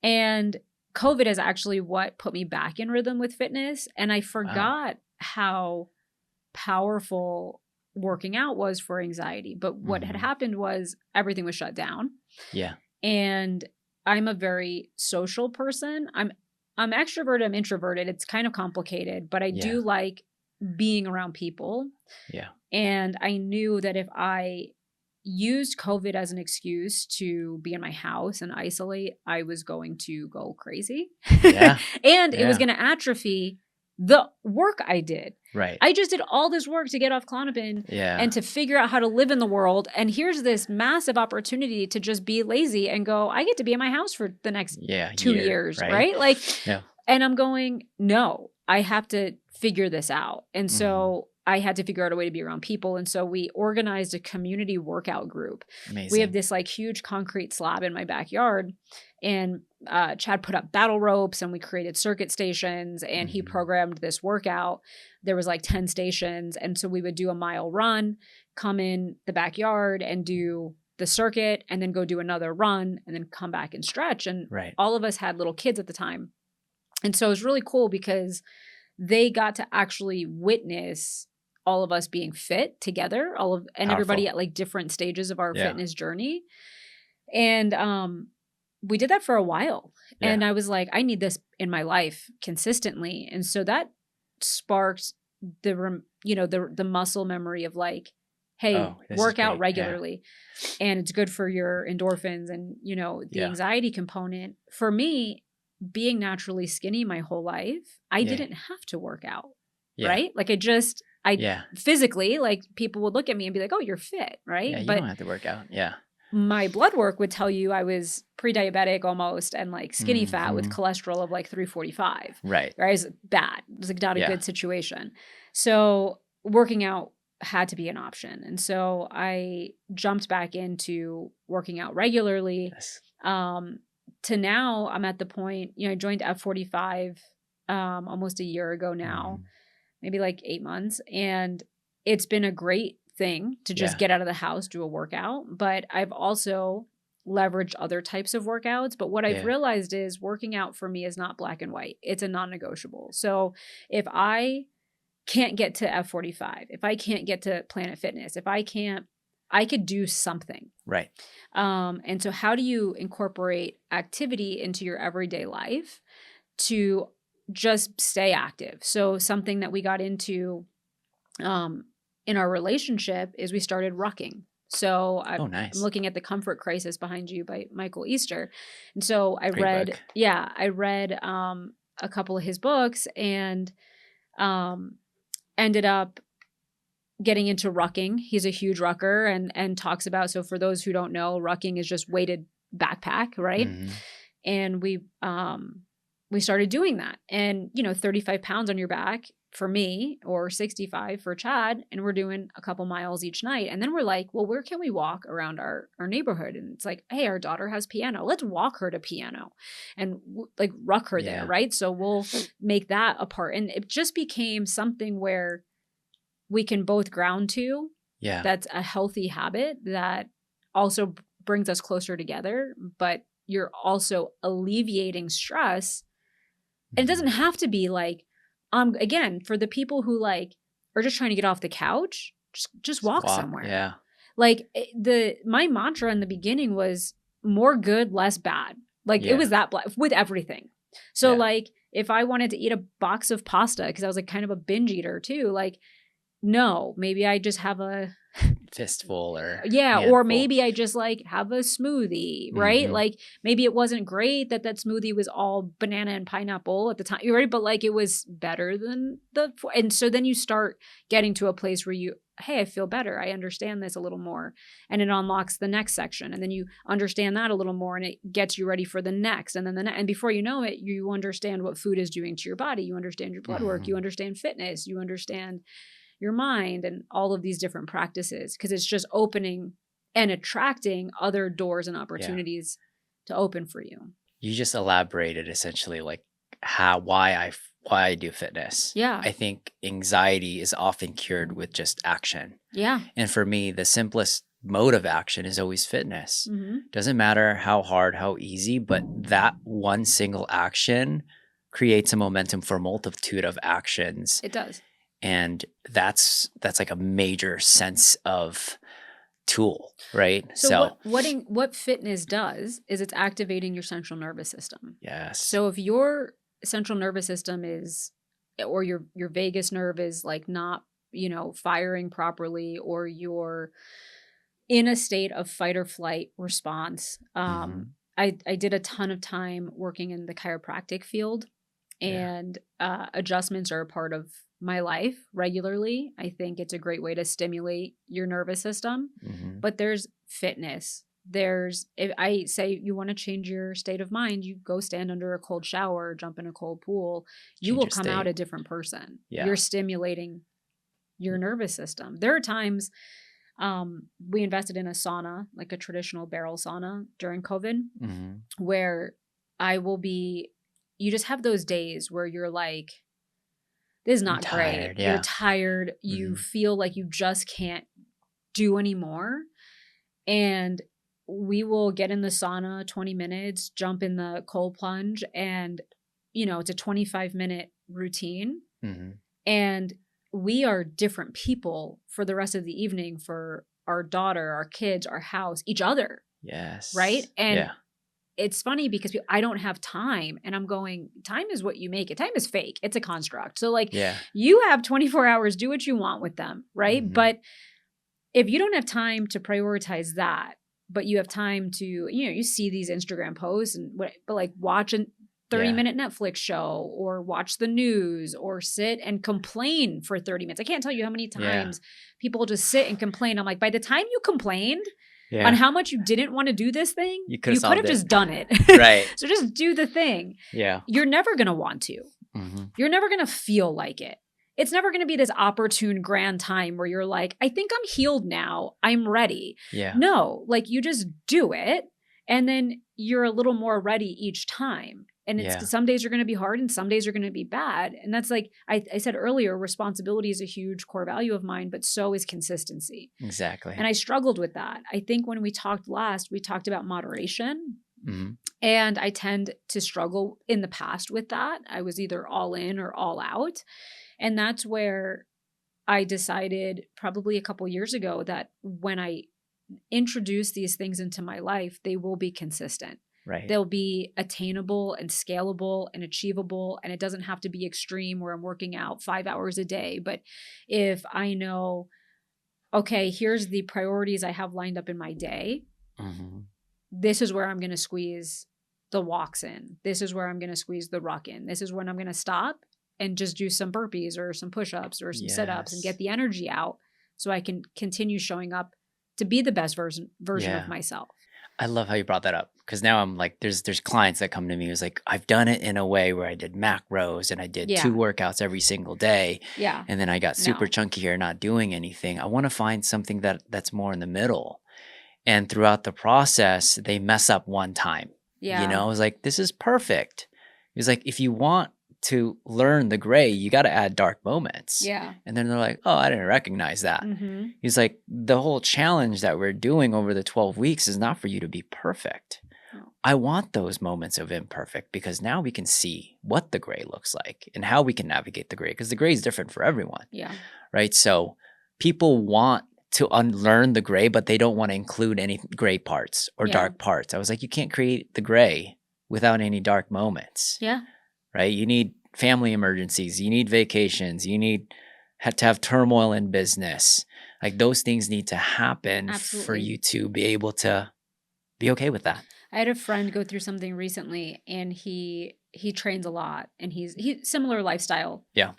And COVID is actually what put me back in rhythm with fitness. And I Wow. forgot how powerful working out was for anxiety. But what had Mhm. happened was everything was shut down. Yeah. And I'm a very social person. I'm extroverted, I'm introverted. It's kind of complicated, but I Yeah. do like being around people. Yeah. And I knew that if I used COVID as an excuse to be in my house and isolate, I was going to go crazy. Yeah. And it was Yeah. going to atrophy the work I did. Right. I just did all this work to get off Klonopin Yeah. and to figure out how to live in the world. And here's this massive opportunity to just be lazy and go, I get to be in my house for the next 2 years, right? Like, Yeah. and I'm going, no, I have to figure this out. And Mhm. so I had to figure out a way to be around people. And so we organized a community workout group. Amazing. We have this like huge concrete slab in my backyard, and Chad put up battle ropes, and we created circuit stations, and he Mhm. programmed this workout. There was like 10 stations. And so we would do a mile run, come in the backyard and do the circuit, and then go do another run, and then come back and stretch. And Right. all of us had little kids at the time. And so it was really cool because they got to actually witness all of us being fit together, and everybody Powerful. at like different stages of our Yeah. fitness journey. And we did that for a while. Yeah. And I was like, I need this in my life consistently. And so that sparked the muscle memory of like, hey, this is work out great. regularly. And it's good for your endorphins and, the anxiety component. For me, being naturally skinny my whole life, I didn't have to work out, right? Like physically, like people would look at me and be like, oh, you're fit, right? Yeah, you but don't have to work out. Yeah. My blood work would tell you I was pre-diabetic almost and like skinny fat with cholesterol of like 345. Right. Right? It was bad. It was like not a good situation. So working out had to be an option. And so I jumped back into working out regularly. Yes. To now I'm at the point, I joined F45 almost a year ago now, maybe like 8 months. And it's been a great thing to just get out of the house, do a workout. But I've also leveraged other types of workouts. But what I've realized is working out for me is not black and white. It's a non-negotiable. So if I can't get to F45, if I can't get to Planet Fitness, I could do something. Right. And so how do you incorporate activity into your everyday life to just stay active? So something that we got into in our relationship is we started rucking. So I'm looking at The Comfort Crisis Behind You by Michael Easter. And so I read a couple of his books and ended up getting into rucking. He's a huge rucker and talks about, so for those who don't know, rucking is just weighted backpack, right? And we started doing that. And 35 pounds on your back for me, or 65 for Chad, and we're doing a couple miles each night. And then we're like, well, where can we walk around our neighborhood? And it's like, hey, our daughter has piano. Let's walk her to piano and like ruck her there, right? So we'll make that a part. And it just became something where we can both ground to. Yeah. That's a healthy habit that also brings us closer together, but you're also alleviating stress. And it doesn't have to be like, again, for the people who like are just trying to get off the couch, just walk somewhere. Yeah. Like my mantra in the beginning was more good, less bad. Like it was that with everything. So like if I wanted to eat a box of pasta, because I was like kind of a binge eater too, like, no, maybe I just have a fistful or or maybe I just like have a smoothie, right? Like maybe it wasn't great that smoothie was all banana and pineapple at the time, right? But like it was better than and so then you start getting to a place where hey, I feel better. I understand this a little more, and it unlocks the next section, and then you understand that a little more, and it gets you ready for the next, and then and before you know it, you understand what food is doing to your body. You understand your blood work. You understand fitness. You understand your mind and all of these different practices, because it's just opening and attracting other doors and opportunities to open for you. You just elaborated essentially like why I do fitness. Yeah. I think anxiety is often cured with just action. Yeah. And for me, the simplest mode of action is always fitness. Doesn't matter how hard, how easy, but that one single action creates a momentum for a multitude of actions. It does. And that's like a major sense of tool, right? So what fitness does is it's activating your central nervous system. Yes. So if your central nervous system or your vagus nerve is like not, firing properly, or you're in a state of fight or flight response. I did a ton of time working in the chiropractic field, and adjustments are a part of my life regularly. I think it's a great way to stimulate your nervous system. But there's fitness. If I say you want to change your state of mind, you go stand under a cold shower, jump in a cold pool, you will come out a different person. Yeah. You're stimulating your nervous system. There are times we invested in a sauna, like a traditional barrel sauna during COVID, where you just have those days where you're like, this is not great. Yeah. You're tired. You feel like you just can't do anymore. And we will get in the sauna 20 minutes, jump in the cold plunge, and, it's a 25-minute routine. And we are different people for the rest of the evening, for our daughter, our kids, our house, each other. Yes. Right? And it's funny because I don't have time, and I'm going, time is what you make it. Time is fake. It's a construct. So like you have 24 hours, do what you want with them. Right. But if you don't have time to prioritize that, but you have time to, you see these Instagram posts but like watch a 30-minute Netflix show or watch the news or sit and complain for 30 minutes. I can't tell you how many times people just sit and complain. I'm like, by the time you complained on how much you didn't want to do this thing, you could have just done it. Right. So just do the thing. Yeah. You're never going to want to. Mm-hmm. You're never going to feel like it. It's never going to be this opportune grand time where you're like, I think I'm healed now. I'm ready. Yeah. No, like you just do it and then you're a little more ready each time. And it's some days are going to be hard and some days are going to be bad. And that's like I said earlier, responsibility is a huge core value of mine, but so is consistency. Exactly. And I struggled with that. I think when we talked last, we talked about moderation. Mm-hmm. And I tend to struggle in the past with that. I was either all in or all out. And that's where I decided probably a couple years ago that when I introduce these things into my life, they will be consistent. Right. They'll be attainable and scalable and achievable. And it doesn't have to be extreme where I'm working out 5 hours a day. But if I know, okay, here's the priorities I have lined up in my day. Mm-hmm. This is where I'm going to squeeze the walks in. This is where I'm going to squeeze the ruck in. This is when I'm going to stop and just do some burpees or some push-ups or some sit-ups and get the energy out so I can continue showing up to be the best version of myself. I love how you brought that up because now I'm like, there's clients that come to me who's like, I've done it in a way where I did macros and I did 2 workouts every single day. Yeah. And then I got super chunky here, not doing anything. I want to find something that's more in the middle. And throughout the process, they mess up one time. Yeah. I was like, this is perfect. It was like, if you want to learn the gray, you got to add dark moments. Yeah. And then they're like, oh, I didn't recognize that. Mm-hmm. He's like, the whole challenge that we're doing over the 12 weeks is not for you to be perfect. No. I want those moments of imperfect because now we can see what the gray looks like and how we can navigate the gray because the gray is different for everyone. Yeah. Right. So people want to unlearn the gray, but they don't want to include any gray parts or dark parts. I was like, you can't create the gray without any dark moments. Yeah. Right? You need family emergencies. You need vacations. You need to have turmoil in business. Like those things need to happen for you to be able to be okay with that. I had a friend go through something recently and he trains a lot and he's similar lifestyle. Yeah.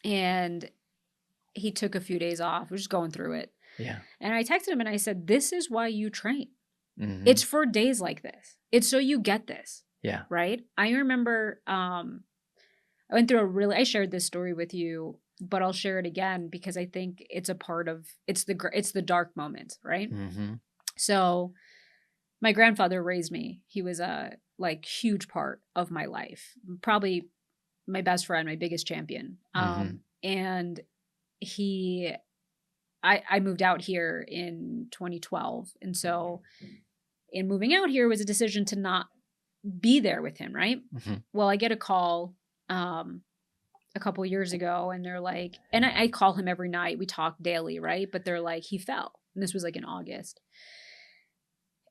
And he took a few days off. We're just going through it. Yeah. And I texted him and I said, this is why you train. Mm-hmm. It's for days like this. It's so you get this. Yeah. Right? I remember I went through I shared this story with you, but I'll share it again because I think it's a part of, it's the dark moments, right? Mm-hmm. So my grandfather raised me. He was a huge part of my life. Probably my best friend, my biggest champion. Mm-hmm. And I moved out here in 2012. And so in moving out here was a decision to not be there with him, right? Mm-hmm. Well, I get a call a couple years ago and they're like, and I call him every night. We talk daily, right? But they're like, he fell. And this was like in August.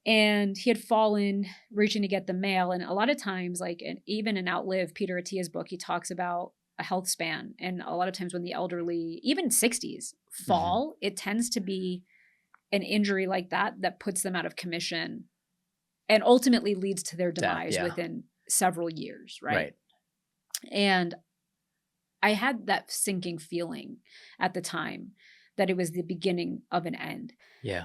And he had fallen, reaching to get the mail. And a lot of times, even in Outlive, Peter Attia's book, he talks about a health span. And a lot of times when the elderly, even 60s, fall, mm-hmm. it tends to be an injury like that puts them out of commission and ultimately leads to their demise within several years, right? And I had that sinking feeling at the time that it was the beginning of an end. Yeah.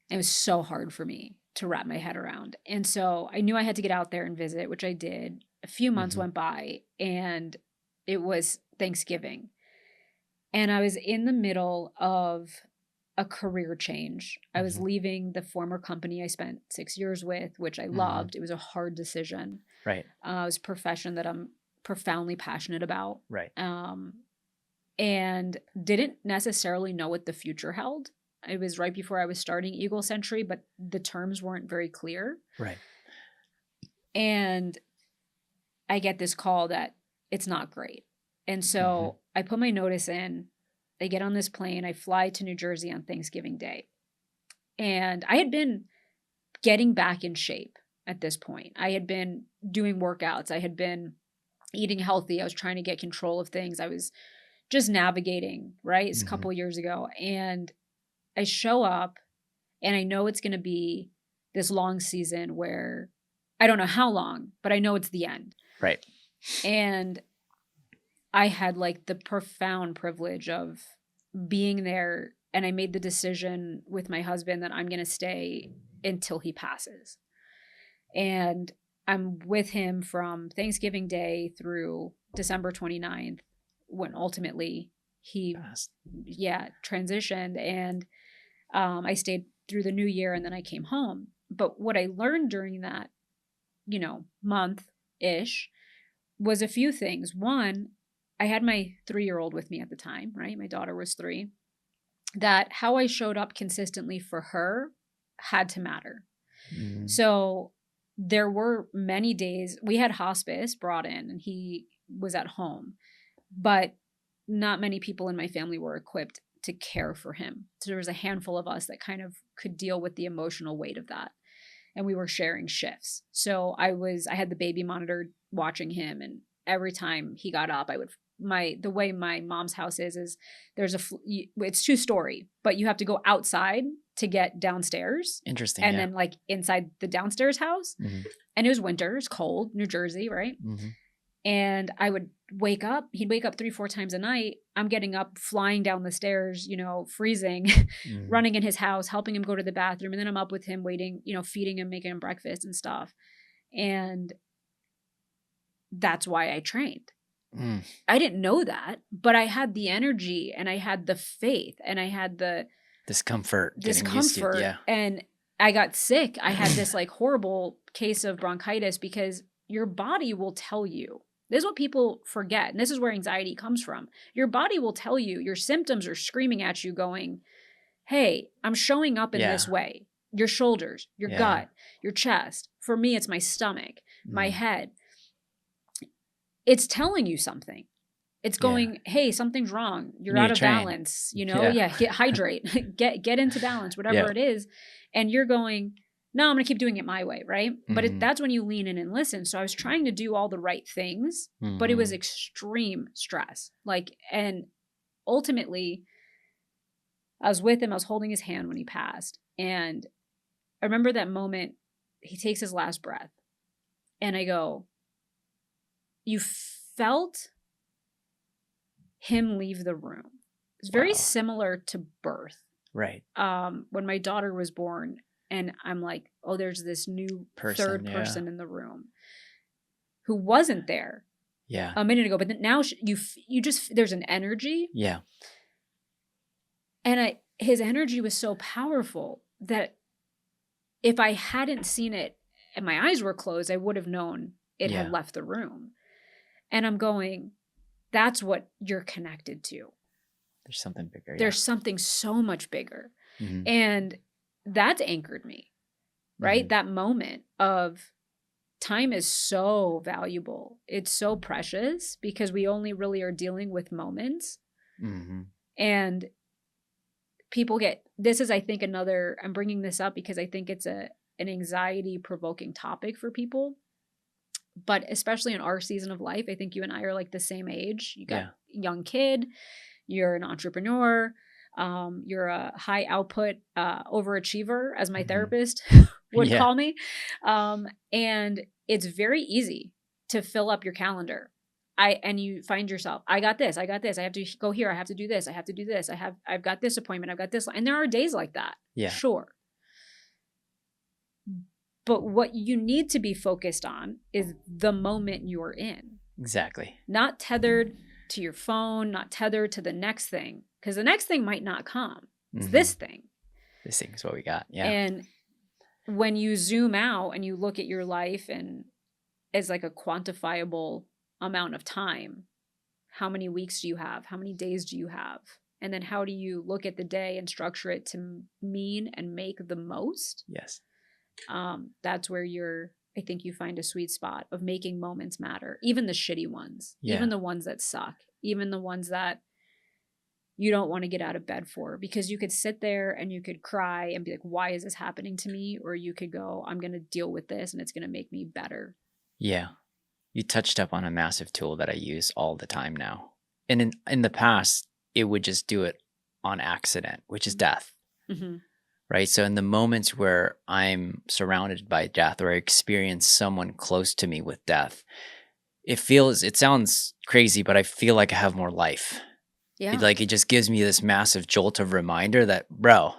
It was so hard for me to wrap my head around. And so I knew I had to get out there and visit, which I did. A few months mm-hmm. went by and it was Thanksgiving. And I was in the middle of a career change. I was leaving the former company I spent 6 years with, which I loved. It was a hard decision. Right. It was a profession that I'm profoundly passionate about. Right. And didn't necessarily know what the future held. It was right before I was starting Eagle Century, but the terms weren't very clear. Right. And I get this call that it's not great. And so I put my notice in. I get on this plane. I fly to New Jersey on Thanksgiving Day. And I had been getting back in shape at this point. I had been doing workouts. I had been eating healthy. I was trying to get control of things. I was just navigating, right? It's a couple years ago. And I show up and I know it's going to be this long season where I don't know how long, but I know it's the end. Right. And I had like the profound privilege of being there, and I made the decision with my husband that I'm going to stay until he passes. And I'm with him from Thanksgiving Day through December 29th, when ultimately he transitioned. And I stayed through the new year, and then I came home. But what I learned during that, month-ish was a few things. One, I had my 3-year-old with me at the time, right? My daughter was 3. That how I showed up consistently for her had to matter. Mm-hmm. So there were many days we had hospice brought in and he was at home, but not many people in my family were equipped to care for him. So there was a handful of us that kind of could deal with the emotional weight of that. And we were sharing shifts. So I had the baby monitor watching him, and every time he got up, the way my mom's house is there's it's 2-story, but you have to go outside to get downstairs. Interesting. And then like inside the downstairs house. Mm-hmm. And it was winter, it's cold, New Jersey, right? Mm-hmm. And I would wake up, he'd wake up 3-4 times a night. I'm getting up, flying down the stairs, freezing, mm-hmm. running in his house, helping him go to the bathroom. And then I'm up with him waiting, feeding him, making him breakfast and stuff. And that's why I trained. Mm. I didn't know that, but I had the energy and I had the faith and I had the discomfort. Yeah. And I got sick. I had this like horrible case of bronchitis because your body will tell you. This is what people forget. And this is where anxiety comes from. Your body will tell you, your symptoms are screaming at you going, hey, I'm showing up in this way. Your shoulders, your gut, your chest. For me, it's my stomach, my head. It's telling you something. It's going, hey, something's wrong. You're out of balance. Get hydrate, get into balance, whatever it is. And you're going, no, I'm going to keep doing it my way, right? Mm-hmm. But that's when you lean in and listen. So I was trying to do all the right things, mm-hmm. but it was extreme stress. And ultimately, I was with him. I was holding his hand when he passed. And I remember that moment, he takes his last breath. And I go, you felt him leave the room. It's very similar to birth. Right. When my daughter was born, and I'm like, oh, there's this new third person in the room who wasn't there a minute ago. But now you just, there's an energy. Yeah. And his energy was so powerful that if I hadn't seen it and my eyes were closed, I would have known it had left the room. And I'm going, that's what you're connected to. There's something bigger. There's something so much bigger. Mm-hmm. And that's anchored me, right? Mm-hmm. That moment of time is so valuable. It's so precious because we only really are dealing with moments. Mm-hmm. And people this is, I think, I'm bringing this up because I think it's an anxiety provoking topic for people. But especially in our season of life, I think you and I are like the same age. You got a young kid, you're an entrepreneur, you're a high output overachiever, as my therapist would call me. And it's very easy to fill up your calendar. And you find yourself, I got this, I have to go here, I have to do this, I have to do this, I've got this appointment, I've got this. And there are days like that. Yeah. Sure. But what you need to be focused on is the moment you're in. Exactly. Not tethered to your phone, not tethered to the next thing. Because the next thing might not come. It's this thing. This thing is what we got. Yeah. And when you zoom out and you look at your life and as like a quantifiable amount of time, how many weeks do you have? How many days do you have? And then how do you look at the day and structure it to mean and make the most? Yes. That's where I think you find a sweet spot of making moments matter. Even the shitty ones, even the ones that suck, even the ones that you don't want to get out of bed for, because you could sit there and you could cry and be like, why is this happening to me? Or you could go, I'm going to deal with this and it's going to make me better. Yeah. You touched up on a massive tool that I use all the time now. And in the past, it would just do it on accident, which is death. Mm-hmm. right? So in the moments where I'm surrounded by death or I experience someone close to me with death, it sounds crazy, but I feel like I have more life. Yeah. It just gives me this massive jolt of reminder that, bro,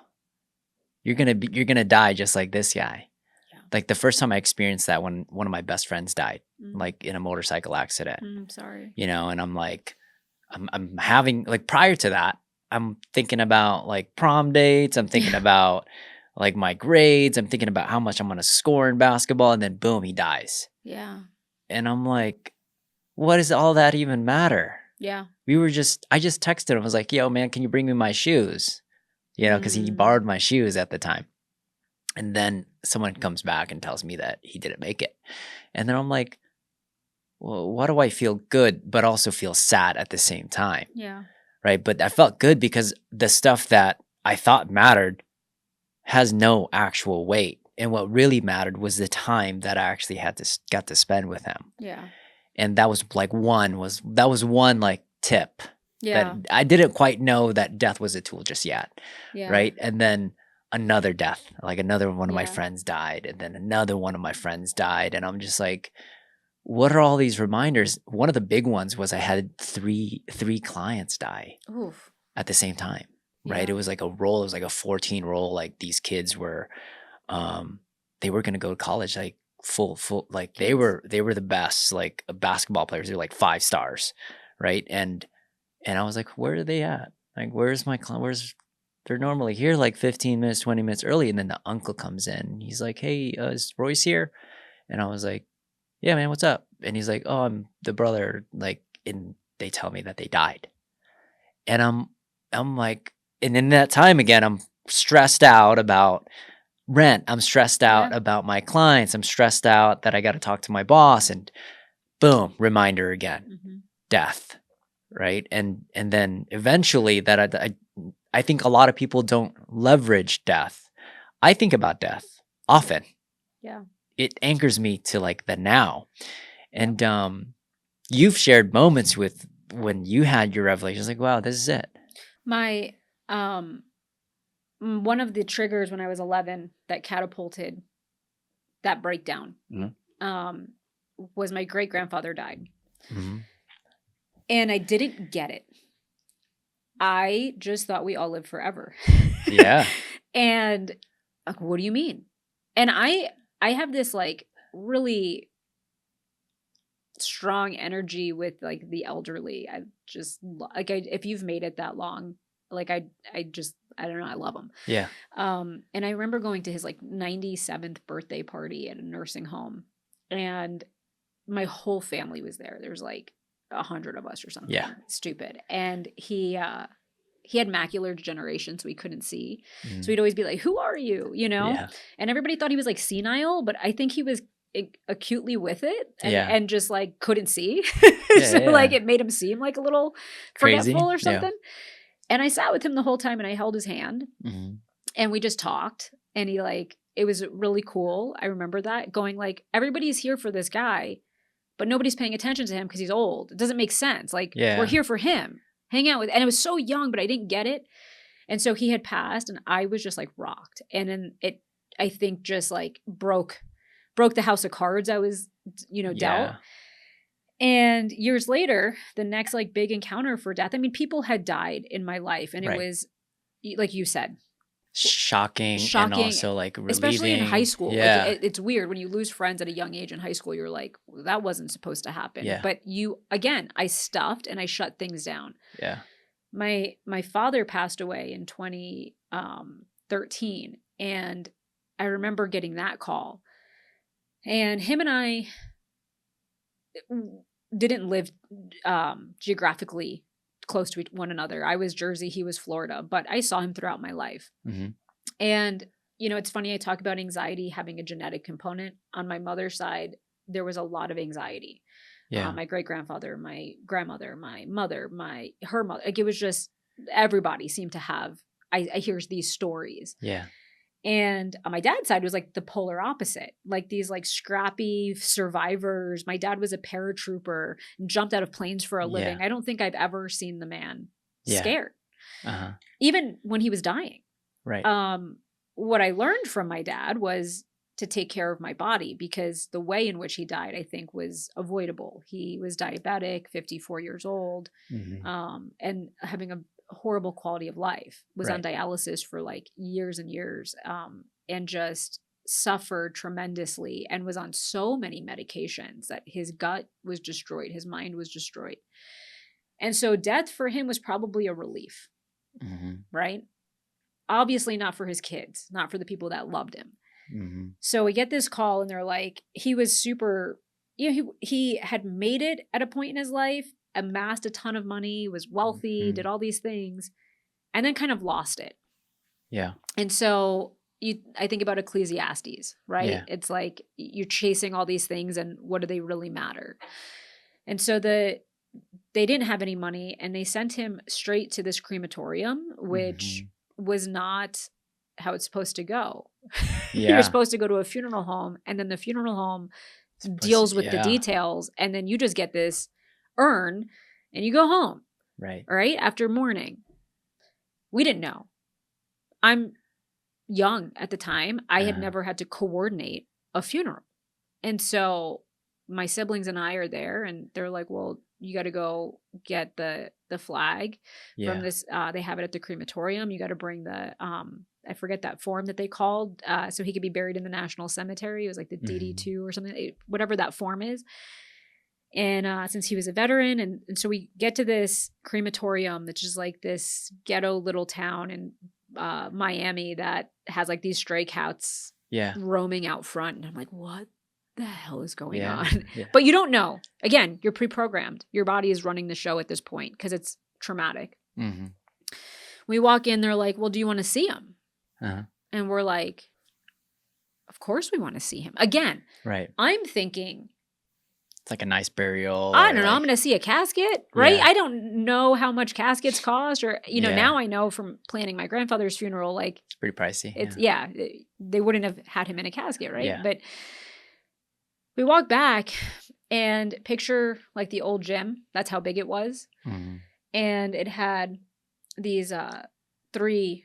you're gonna die just like this guy. Yeah. Like the first time I experienced that when one of my best friends died, Mm. like in a motorcycle accident, Sorry. and I'm like, I'm having like prior to that, I'm thinking about like prom dates. I'm thinking about like my grades. I'm thinking about how much I'm going to score in basketball. And then boom, he dies. Yeah. And I'm like, what does all that even matter? Yeah. I just texted him. I was like, yo, man, can you bring me my shoes? Because he borrowed my shoes at the time. And then someone comes back and tells me that he didn't make it. And then I'm like, well, why do I feel good, but also feel sad at the same time? Yeah. Right. But I felt good because the stuff that I thought mattered has no actual weight. And what really mattered was the time that I actually got to spend with him. Yeah. And that was like one like tip Yeah. that I didn't quite know that death was a tool just yet. Yeah. Right. And then another death, like another one of my Yeah. friends died. And then another one of my friends died. And I'm just like, what are all these reminders? One of the big ones was I had three clients die Oof. at the same time, right? Yeah. It was like a roll. It was like a 14 roll. Like these kids were, they were going to go to college, like full, like they were the best, like basketball players. They were like 5 stars, right? And I was like, where are they at? Like, where's my client? They're normally here like 15 minutes, 20 minutes early. And then the uncle comes in. He's like, hey, is Royce here? And I was like, yeah, man, what's up? And he's like, oh, I'm the brother, like, and they tell me that they died. And I'm like, and in that time again, I'm stressed out about rent. I'm stressed out about my clients. I'm stressed out that I got to talk to my boss, and boom, reminder again, death. Right. And then eventually that I think a lot of people don't leverage death. I think about death often. Yeah. It anchors me to like the now. And you've shared moments with when you had your revelations, like, wow, this is it. My one of the triggers when I was 11 that catapulted that breakdown was my great grandfather died. Mm-hmm. And I didn't get it. I just thought we all lived forever. Yeah. And like, what do you mean? And I have this like really strong energy with like the elderly. I just like if you've made it that long, like I don't know, I love them. Yeah. And I remember going to his like 97th birthday party at a nursing home, and my whole family was there. There's like 100 of us or something. Yeah. Stupid. And he had macular degeneration, so he couldn't see. So he'd always be like, who are you? Yeah. And everybody thought he was like senile, but I think he was acutely with it and just like couldn't see. Like it made him seem like a little crazy forgetful or something. And I sat with him the whole time and I held his hand and we just talked, and he like, it was really cool. I remember that going like, everybody's here for this guy, but nobody's paying attention to him because he's old. It doesn't make sense. Like we're here for him. Hang out with, and it was so young, but I didn't get it. And so he had passed and I was just like rocked. And then it, I think, just like broke the house of cards I was, dealt. And years later, the next like big encounter for death, I mean, people had died in my life, and it was, like you said, shocking and also like relieving. Especially in high school. Yeah. Like, it's weird when you lose friends at a young age in high school. You're like, well, that wasn't supposed to happen. Yeah. But I stuffed and I shut things down. Yeah. My father passed away in 2013, and I remember getting that call. And him and I didn't live geographically close to one another. I was Jersey, he was Florida, but I saw him throughout my life. And, it's funny, I talk about anxiety having a genetic component. On my mother's side, there was a lot of anxiety. Yeah. My great-grandfather, my grandmother, my mother, her mother, like it was just, everybody seemed to have, I hear these stories. Yeah. And on my dad's side was like the polar opposite, like these like scrappy survivors. My dad was a paratrooper and jumped out of planes for a living. I don't think I've ever seen the man scared, even when he was dying. Right. What I learned from my dad was to take care of my body, because the way in which he died, I think, was avoidable. He was diabetic, 54 years old, and having a horrible quality of life, was on Right. dialysis for like years and years, and just suffered tremendously, and was on so many medications that his gut was destroyed. His mind was destroyed. And so death for him was probably a relief, right? Obviously not for his kids, not for the people that loved him. So we get this call and they're like, he was super, he had made it at a point in his life, amassed a ton of money, was wealthy, did all these things, and then kind of lost it. Yeah. And so I think about Ecclesiastes, right? Yeah. It's like you're chasing all these things, and what do they really matter? And so they didn't have any money, and they sent him straight to this crematorium, which was not how it's supposed to go. Yeah. You're supposed to go to a funeral home, and then the funeral home deals with the details, and then you just get this urn and you go home. Right? After mourning. We didn't know. I'm young at the time. I had never had to coordinate a funeral. And so my siblings and I are there, and they're like, well, you got to go get the flag from this. They have it at the crematorium. You got to bring the, I forget that form that they called, so he could be buried in the National Cemetery. It was like the DD2 or something, whatever that form is. And since he was a veteran, and so we get to this crematorium, which is like this ghetto little town in Miami that has like these stray cats roaming out front. And I'm like, what the hell is going on? But you don't know. Again, you're pre-programmed. Your body is running the show at this point because it's traumatic. We walk in, they're like, well, do you want to see him? And we're like, of course we want to see him. Again, I'm thinking, it's like a nice burial. I don't know. I'm going to see a casket, right? I don't know how much caskets cost, or, now I know from planning my grandfather's funeral, like it's pretty pricey. It's they wouldn't have had him in a casket, right? But we walk back and picture like the old gym. That's how big it was. And it had these 3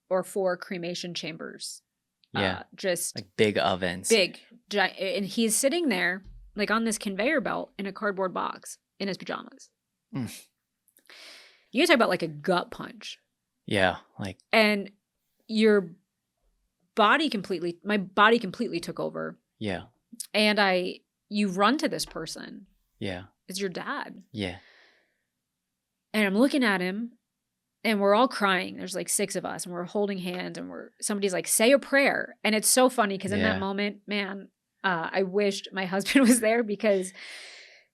or 4 cremation chambers. Just like big ovens. Big. And he's sitting there like on this conveyor belt in a cardboard box in his pajamas. You talk about like a gut punch. And my body completely took over. And you run to this person. It's your dad. And I'm looking at him, and we're all crying. There's like 6 of us, and we're holding hands, and somebody's like, say a prayer. And it's so funny because in that moment, man, I wished my husband was there, because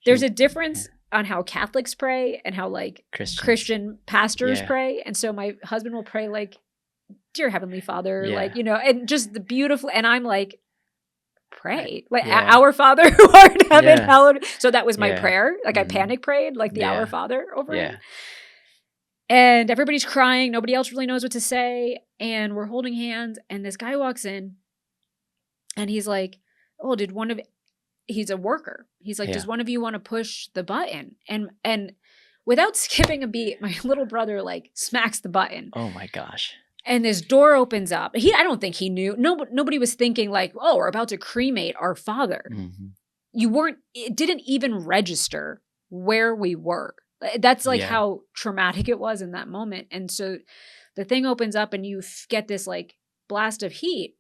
there's a difference on how Catholics pray and how like Christian pastors pray. And so my husband will pray like, dear Heavenly Father, like, and just the beautiful, and I'm like, pray like our Father who art in heaven, hallowed. So that was my prayer. Like I panic prayed like the Our Father over him. And everybody's crying. Nobody else really knows what to say. And we're holding hands. And this guy walks in, and he's like, oh, he's a worker. He's like, does one of you want to push the button? And without skipping a beat, my little brother like smacks the button. Oh my gosh. And this door opens up. I don't think he knew. Nobody was thinking like, oh, we're about to cremate our father. It didn't even register where we were. That's like how traumatic it was in that moment. And so the thing opens up, and you get this like blast of heat,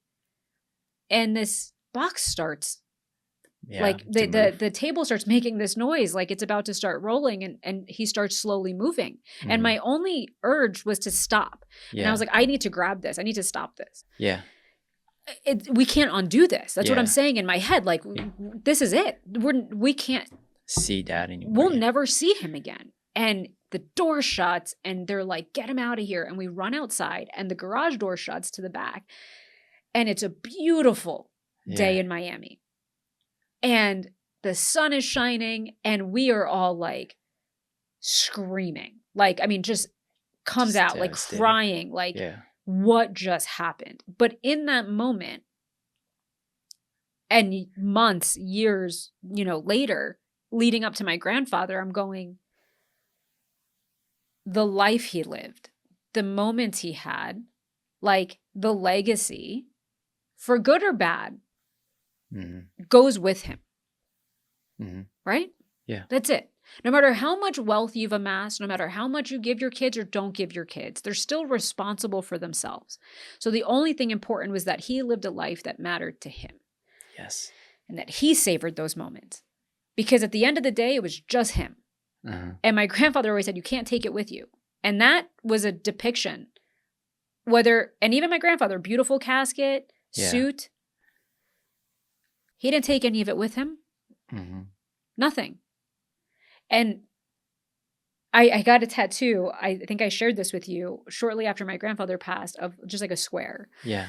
and this box starts like the table starts making this noise, like it's about to start rolling, and he starts slowly moving. And my only urge was to stop. And I was like, I need to grab this. I need to stop this. We can't undo this. That's what I'm saying in my head. Like, this is it. We can't see Dad anymore. We'll never see him again. And the door shuts, and they're like, get him out of here. And we run outside, and the garage door shuts to the back. And it's a beautiful day in Miami. And the sun is shining, and we are all like screaming. Like, I mean, just comes out like crying, like what just happened? But in that moment, and months, years, later, leading up to my grandfather, I'm going, the life he lived, the moments he had, like the legacy, for good or bad, Mm-hmm. goes with him, Mm-hmm. right? Yeah. That's it. No matter how much wealth you've amassed, no matter how much you give your kids or don't give your kids, they're still responsible for themselves. So the only thing important was that he lived a life that mattered to him. Yes. And that he savored those moments. Because at the end of the day, it was just him. Uh-huh. And my grandfather always said, you can't take it with you. And that was a depiction. And even my grandfather, beautiful casket, suit, he didn't take any of it with him. Mm-hmm. Nothing. And I got a tattoo. I think I shared this with you shortly after my grandfather passed, of just like a square. Yeah.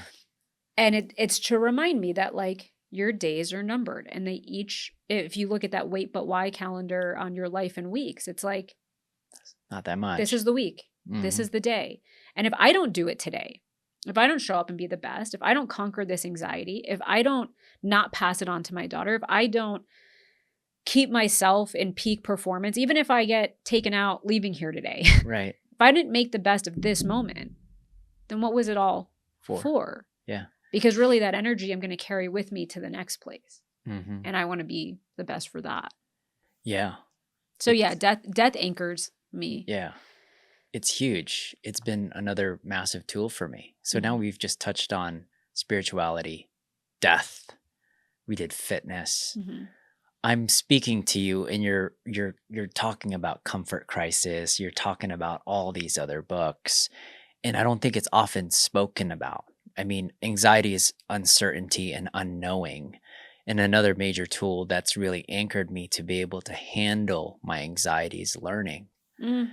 And it's to remind me that like your days are numbered, and they each, if you look at that wait but why calendar on your life and weeks, it's like, Not that much. this is the week. Mm-hmm. This is the day. And if I don't do it today, if I don't show up and be the best, if I don't conquer this anxiety, if I don't not pass it on to my daughter, if I don't keep myself in peak performance, even if I get taken out leaving here today, Right. if I didn't make the best of this moment, then what was it all for? Yeah. Because really that energy I'm going to carry with me to the next place. Mm-hmm. And I want to be the best for that. Yeah. So yeah, death anchors me. Yeah. It's huge. It's been another massive tool for me. So now we've just touched on spirituality, death. We did fitness. Mm-hmm. I'm speaking to you and you're talking about Comfort Crisis. You're talking about all these other books. And I don't think it's often spoken about. I mean, anxiety is uncertainty and unknowing. And another major tool that's really anchored me to be able to handle my anxiety is learning. Mm.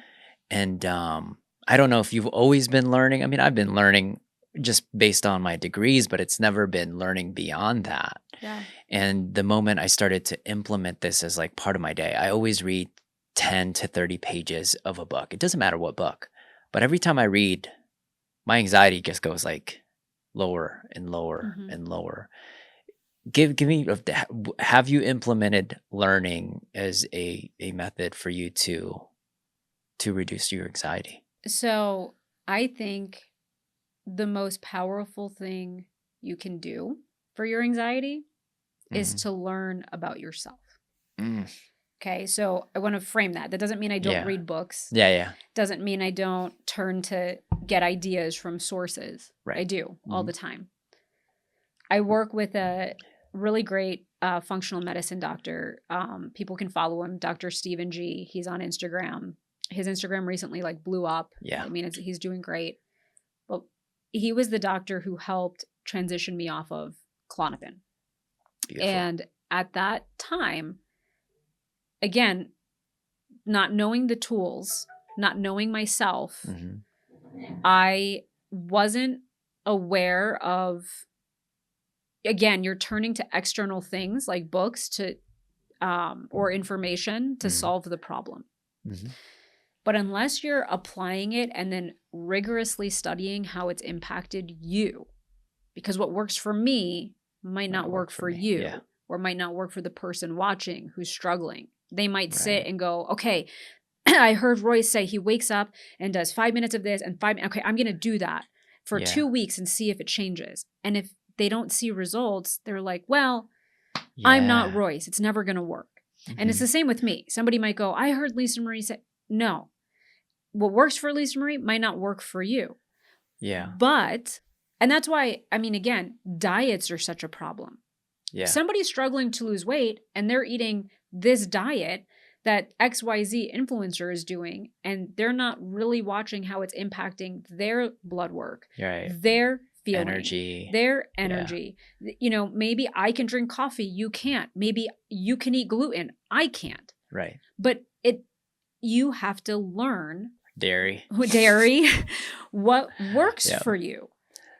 And I don't know if you've always been learning. I mean, I've been learning just based on my degrees, but it's never been learning beyond that. Yeah. And the moment I started to implement this as like part of my day, I always read 10 to 30 pages of a book. It doesn't matter what book, but every time I read, my anxiety just goes like lower and lower and lower. Give me, have you implemented learning as a method for you to reduce your anxiety? So I think the most powerful thing you can do for your anxiety is to learn about yourself. Mm. Okay, so I want to frame that. That doesn't mean I don't read books. Yeah. Doesn't mean I don't turn to get ideas from sources. Right. I do all the time. I work with a really great functional medicine doctor. People can follow him, Dr. Stephen G. He's on Instagram. His Instagram recently like blew up. Yeah. I mean, he's doing great. But he was the doctor who helped transition me off of Klonopin. Beautiful. And at that time, again, not knowing the tools, not knowing myself, I wasn't aware of, again, you're turning to external things like books to or information to solve the problem. But unless you're applying it and then rigorously studying how it's impacted you, because what works for me might not work for you, or might not work for the person watching who's struggling. They might sit and go, okay, I heard Royce say he wakes up and does 5 minutes of this and okay, I'm going to do that for 2 weeks and see if it changes. And if they don't see results, they're like, well, I'm not Royce. It's never going to work. And it's the same with me. Somebody might go, I heard Lisa Marie say, no. What works for Lisa Marie might not work for you. Yeah. But, and that's why, I mean, again, diets are such a problem. Yeah. Somebody's struggling to lose weight and they're eating this diet that XYZ influencer is doing, and they're not really watching how it's impacting their blood work, their feeling, their energy. You know, maybe I can drink coffee, you can't. Maybe you can eat gluten, I can't. Right. But you have to learn dairy, what works for you.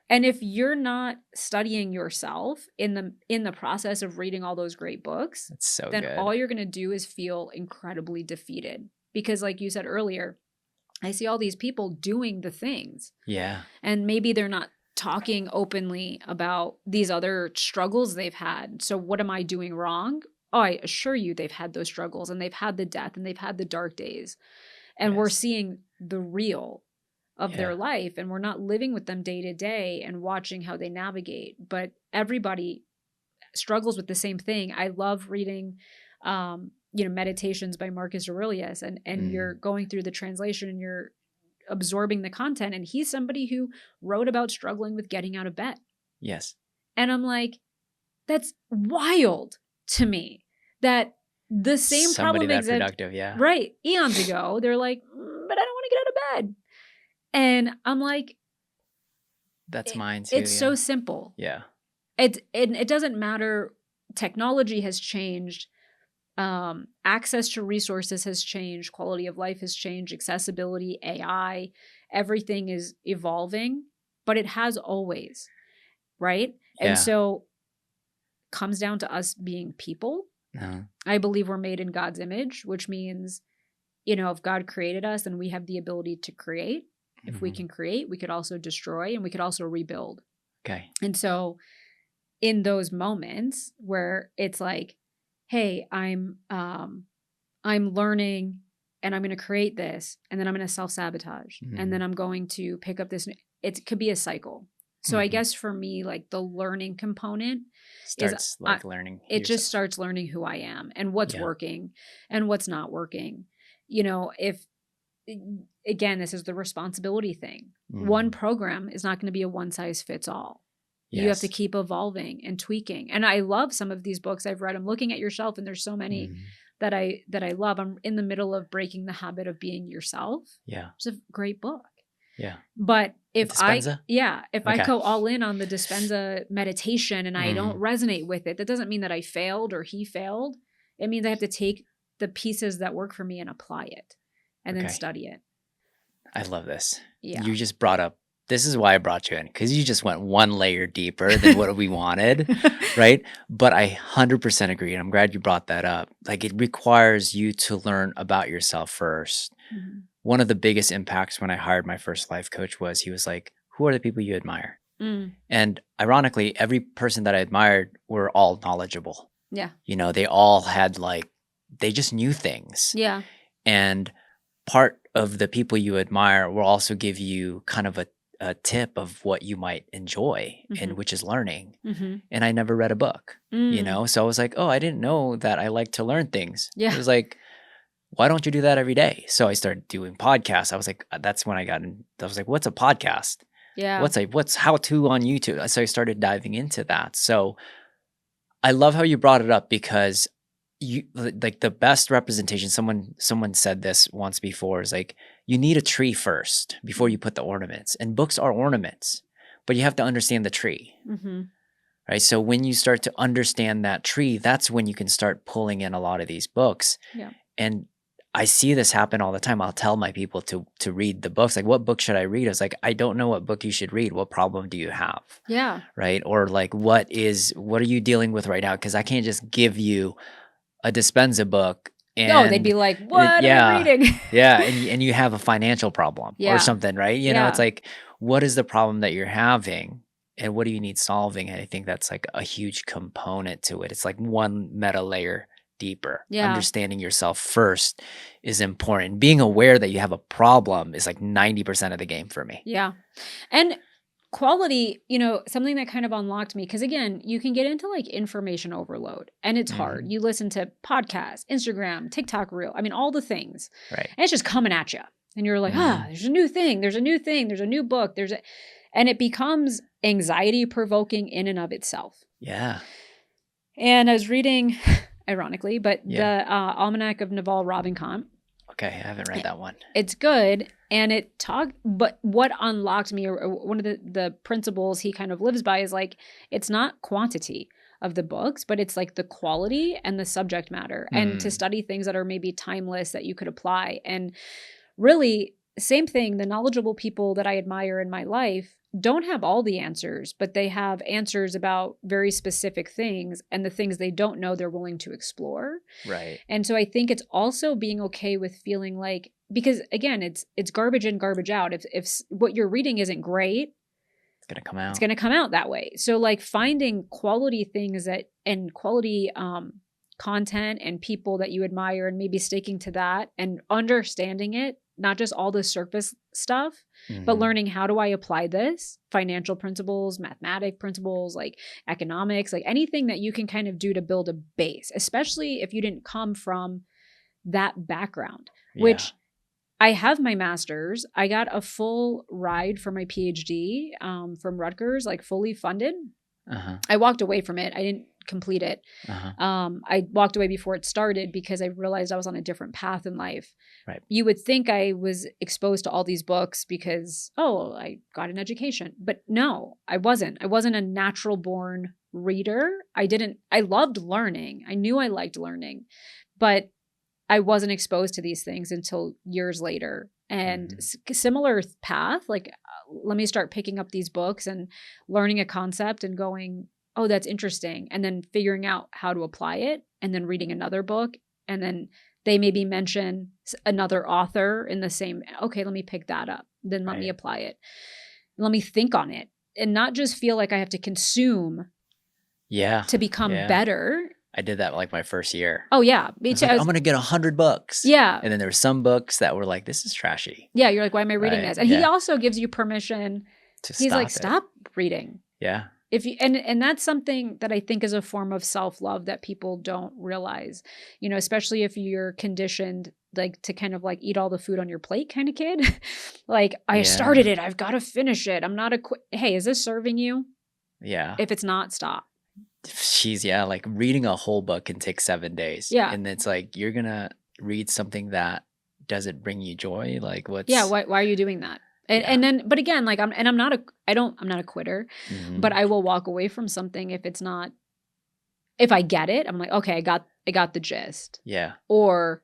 And if you're not studying yourself in the process of reading all those great books, then good. All you're going to do is feel incredibly defeated. Because like you said earlier, I see all these people doing the things. Yeah. And maybe they're not talking openly about these other struggles they've had. So what am I doing wrong? Oh, I assure you they've had those struggles, and they've had the death, and they've had the dark days. And we're seeing the real. of their life, and we're not living with them day to day and watching how they navigate. But everybody struggles with the same thing. I love reading, meditations by Marcus Aurelius, and you're going through the translation and you're absorbing the content. And he's somebody who wrote about struggling with getting out of bed. Yes. And I'm like, that's wild to me that the same Somebody problem that exists. productive, yeah. Right. Eons ago, they're like, but I don't want to get out of bed. And I'm like, that's mine too. It's so simple. Yeah. It doesn't matter. Technology has changed. Access to resources has changed. Quality of life has changed. Accessibility, AI, everything is evolving, but it has always, right? Yeah. And so comes down to us being people. I believe we're made in God's image, which means, if God created us, then we have the ability to create. If we can create, we could also destroy, and we could also rebuild. Okay. And so in those moments where it's like, hey, I'm learning and I'm going to create this, and then I'm going to self-sabotage, and then I'm going to pick up this. It could be a cycle. So I guess for me, like the learning component starts learning. It just starts learning who I am and what's working and what's not working. If again, this is the responsibility thing. One program is not going to be a one size fits all. Yes. You have to keep evolving and tweaking. And I love some of these books I've read. I'm looking at your shelf, and there's so many that I love. I'm in the middle of Breaking the Habit of Being Yourself. Yeah. It's a great book. Yeah. But if I go all in on the Dispenza meditation and I don't resonate with it, that doesn't mean that I failed or he failed. It means I have to take the pieces that work for me and apply it and then study it. I love this. Yeah. You just brought up, this is why I brought you in, because you just went one layer deeper than what we wanted, right? But I 100% agree, and I'm glad you brought that up. Like, it requires you to learn about yourself first. One of the biggest impacts when I hired my first life coach was, he was like, who are the people you admire? And ironically, every person that I admired were all knowledgeable. Yeah. They all had they just knew things. Yeah. And part of the people you admire will also give you kind of a tip of what you might enjoy, and which is learning. And I never read a book, so I was like, oh, I didn't know that I like to learn things. Yeah. It was like, why don't you do that every day? So I started doing podcasts. I was like, that's when I was like, what's a podcast? Yeah. What's how to on YouTube? So I started diving into that. So I love how you brought it up, because you like the best representation. Someone said this once before, is like, you need a tree first before you put the ornaments, and books are ornaments, but you have to understand the tree. Right. So when you start to understand that tree, that's when you can start pulling in a lot of these books. Yeah. And I see this happen all the time. I'll tell my people to read the books. Like, what book should I read? I was like, I don't know what book you should read. What problem do you have? Yeah. Right. Or like, what are you dealing with right now? Because I can't just give you a Dispenza book. And they'd be like, what are you reading? Yeah. And you have a financial problem or something, right? It's like, what is the problem that you're having? And what do you need solving? And I think that's like a huge component to it. It's like one meta layer deeper. Yeah. Understanding yourself first is important. Being aware that you have a problem is like 90% of the game for me. Yeah. And quality, something that kind of unlocked me, because again, you can get into like information overload, and it's hard. You listen to podcasts, Instagram, TikTok reel, all the things. Right. And it's just coming at you. And you're like, there's a new thing, there's a new thing, there's a new book, and it becomes anxiety provoking in and of itself. Yeah. And I was reading, ironically, but the Almanac of Naval Ravikant. Okay, I haven't read that one. It's good, and but what unlocked me, or one of the principles he kind of lives by, is like, it's not quantity of the books, but it's like the quality and the subject matter, and to study things that are maybe timeless that you could apply. And really, same thing, the knowledgeable people that I admire in my life don't have all the answers, but they have answers about very specific things, and the things they don't know, they're willing to explore. Right. And so I think it's also being okay with feeling like, because again, it's garbage in, garbage out. If what you're reading isn't great, it's going to come out. It's going to come out that way. So like finding quality things and quality content and people that you admire, and maybe sticking to that and understanding it not just all the surface stuff, but Mhm. learning how do I apply this, financial principles, mathematic principles, like economics, like anything that you can kind of do to build a base, especially if you didn't come from that background, Yeah. which I have my master's. I got a full ride for my PhD from Rutgers, like fully funded. Uh-huh. I walked away from it. I didn't complete it. Uh-huh. I walked away before it started because I realized I was on a different path in life. Right. You would think I was exposed to all these books because, I got an education. But no, I wasn't. I wasn't a natural born reader. I loved learning. I knew I liked learning, but I wasn't exposed to these things until years later. And similar path, like let me start picking up these books and learning a concept and going, oh, that's interesting. And then figuring out how to apply it and then reading another book. And then they maybe mention another author in the same, okay, let me pick that up. Then let me apply it. Let me think on it and not just feel like I have to consume to become better. I did that like my first year. Oh yeah, me too. Like, I'm gonna get 100 books. Yeah, and then there were some books that were like, "This is trashy." Yeah, you're like, "Why am I reading this?" And he also gives you permission. He's like, "Stop reading." Yeah. If you and that's something that I think is a form of self-love that people don't realize. Especially if you're conditioned like to kind of like eat all the food on your plate kind of kid. Like, I started it, I've got to finish it. I'm not hey, is this serving you? Yeah. If it's not, stop. Like reading a whole book can take 7 days. Yeah. And it's like, you're going to read something that doesn't bring you joy. Like what's. Yeah. Why are you doing that? And then, but again, like I'm not a quitter, but I will walk away from something if I get it, I'm like, okay, I got the gist. Yeah. Or,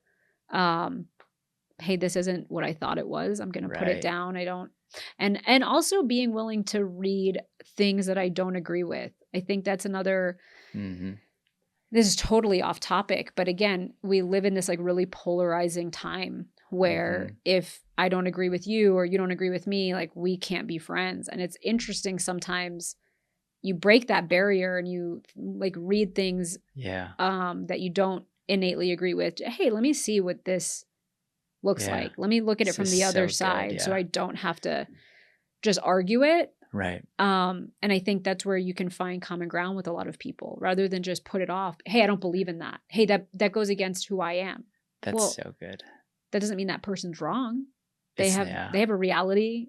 hey, this isn't what I thought it was. I'm going to put it down. And also being willing to read things that I don't agree with. I think that's another, this is totally off topic, but again, we live in this like really polarizing time where if I don't agree with you or you don't agree with me, like we can't be friends. And it's interesting sometimes you break that barrier and you like read things that you don't innately agree with. Hey, let me see what this looks like. Let me look at it from the other side so I don't have to just argue it. Right. And I think that's where you can find common ground with a lot of people rather than just put it off. Hey, I don't believe in that. Hey, that goes against who I am. That's so good. That doesn't mean that person's wrong. They have a reality.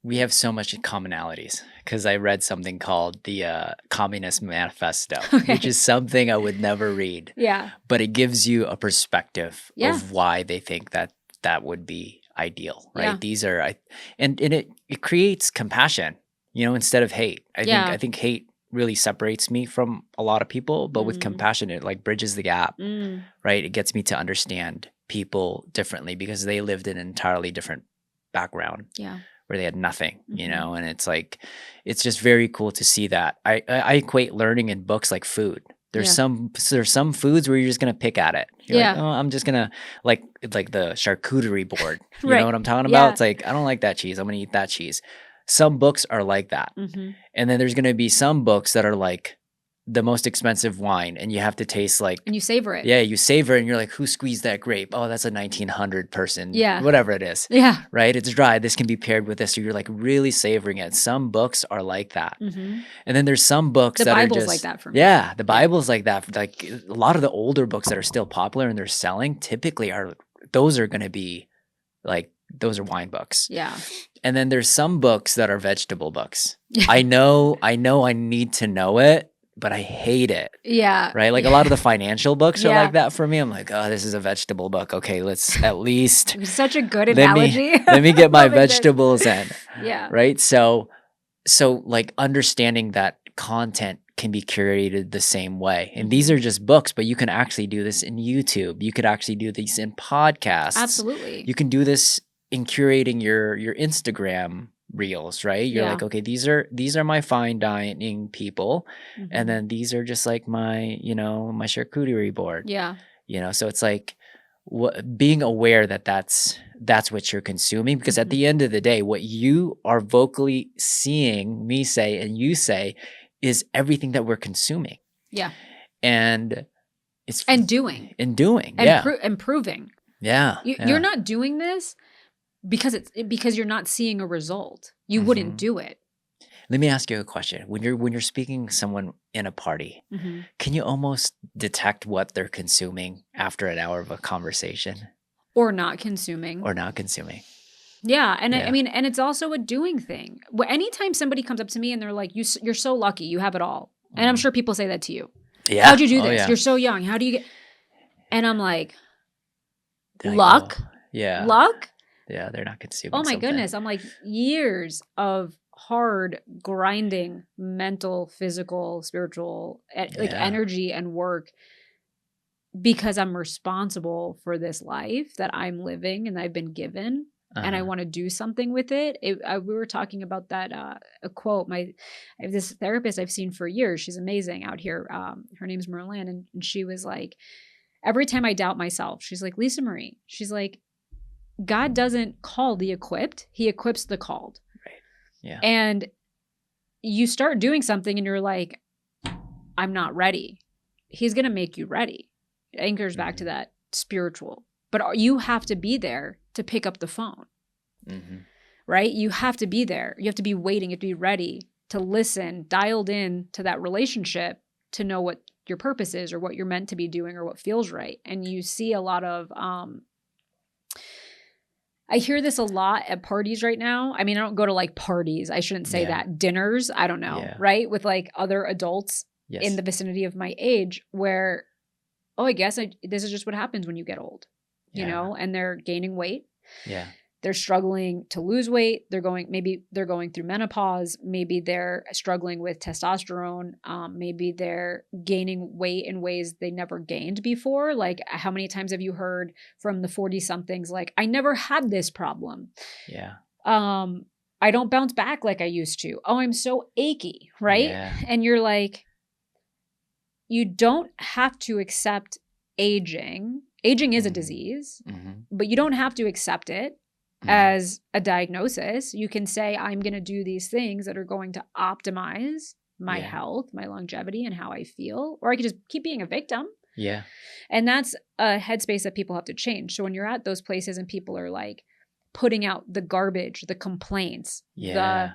We have so much commonalities because I read something called the Communist Manifesto, which is something I would never read. Yeah. But it gives you a perspective of why they think that would be ideal, right? Yeah. These are, and it creates compassion, instead of hate. I think hate really separates me from a lot of people, but with compassion, it like bridges the gap, right? It gets me to understand people differently because they lived in an entirely different background. Yeah. Where they had nothing, and it's like, it's just very cool to see that. I equate learning in books like food. There's some foods where you're just gonna pick at it. You're like, oh, I'm just gonna like the charcuterie board. You know what I'm talking about? It's like, I don't like that cheese. I'm gonna eat that cheese. Some books are like that, and then there's gonna be some books that are like the most expensive wine, and you have to taste like, and you savor it. Yeah, you savor it, and you're like, who squeezed that grape? Oh, that's a 1900 person. Yeah, whatever it is. Yeah, right. It's dry. This can be paired with this. So you're like really savoring it. Some books are like that, and then there's some books that Bible's are just like that for me. Yeah, the Bible's like that. Like a lot of the older books that are still popular and they're selling typically those are going to be like. Those are wine books. Yeah. And then there's some books that are vegetable books. I know I need to know it, but I hate it. Yeah. Right? Like a lot of the financial books are like that for me. I'm like, oh, this is a vegetable book. Okay, let's at least. Such a good analogy. Let me get my vegetables in. Yeah. Right? So like understanding that content can be curated the same way. And these are just books, but you can actually do this in YouTube. You could actually do these in podcasts. Absolutely. You can do this in curating your Instagram reels, right? You're like, okay, these are my fine dining people, and then these are just like my my charcuterie board. Yeah. So it's like being aware that that's what you're consuming, because at the end of the day, what you are vocally seeing me say and you say is everything that we're consuming. Yeah. And it's doing and proving. Yeah. You're not doing this because you're not seeing a result. You wouldn't do it. Let me ask you a question. When you're speaking to someone in a party, can you almost detect what they're consuming after an hour of a conversation? Or not consuming. Or not consuming? Yeah, and I mean, and it's also a doing thing. Anytime somebody comes up to me and they're like, "You're so lucky, you have it all," and I'm sure people say that to you. Yeah. How'd you do Oh, this? yeah. You're so young. How do you get? And I'm like, They're like, luck, oh, yeah. luck. Yeah, they're not consuming Oh my something. goodness! I'm like, years of hard grinding, mental, physical, spiritual, like energy and work, because I'm responsible for this life that I'm living and I've been given. And I want to do something with it. We were talking about that, a quote. I have this therapist I've seen for years. She's amazing out here. Her name's Merlin. And she was like, every time I doubt myself, she's like, Lisa Marie, she's like, God doesn't call the equipped. He equips the called. Right. Yeah. And you start doing something and you're like, I'm not ready. He's going to make you ready. It anchors back to that spiritual. But you have to be there to pick up the phone, right? You have to be there. You have to be waiting. You have to be ready to listen, dialed in to that relationship to know what your purpose is or what you're meant to be doing or what feels right. And you see a lot of, I hear this a lot at parties right now. I mean, I don't go to like parties. I shouldn't say that. Dinners, I don't know, right? With like other adults in the vicinity of my age where, I guess this is just what happens when you get old, you know, and they're gaining weight. Yeah. They're struggling to lose weight. Maybe they're going through menopause. Maybe they're struggling with testosterone. Maybe they're gaining weight in ways they never gained before. Like, how many times have you heard from the 40-somethings like, I never had this problem. Yeah. I don't bounce back like I used to. Oh, I'm so achy, right? Yeah. And you're like, you don't have to accept aging. Aging is a disease, but you don't have to accept it as a diagnosis. You can say, I'm going to do these things that are going to optimize my health, my longevity, and how I feel. Or I could just keep being a victim. Yeah. And that's a headspace that people have to change. So when you're at those places and people are like putting out the garbage, the complaints, the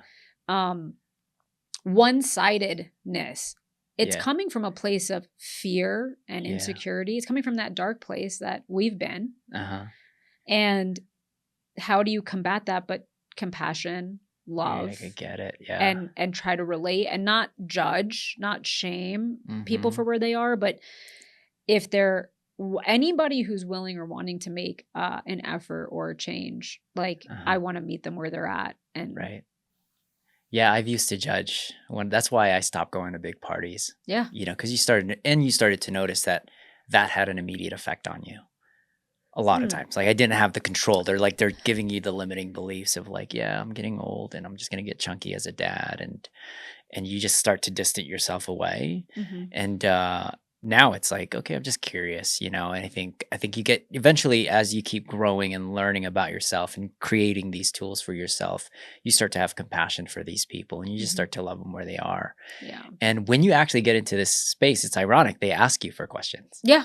one-sidedness, it's coming from a place of fear and insecurity. It's coming from that dark place that we've been. And how do you combat that but compassion, love? I get it. Yeah. And try to relate and not judge, not shame people for where they are. But if they're anybody who's willing or wanting to make an effort or a change, like I want to meet them where they're at. And right. Yeah, I've used to judge that's why I stopped going to big parties. Yeah. You know, because you started to notice that had an immediate effect on you. A lot of times. Like I didn't have the control. They're giving you the limiting beliefs of like, yeah, I'm getting old and I'm just gonna get chunky as a dad, and you just start to distance yourself away. And now it's like, okay, I'm just curious, you know, and I think you get eventually, as you keep growing and learning about yourself and creating these tools for yourself, you start to have compassion for these people and you just start to love them where they are. Yeah. And when you actually get into this space, it's ironic. They ask you for questions. Yeah.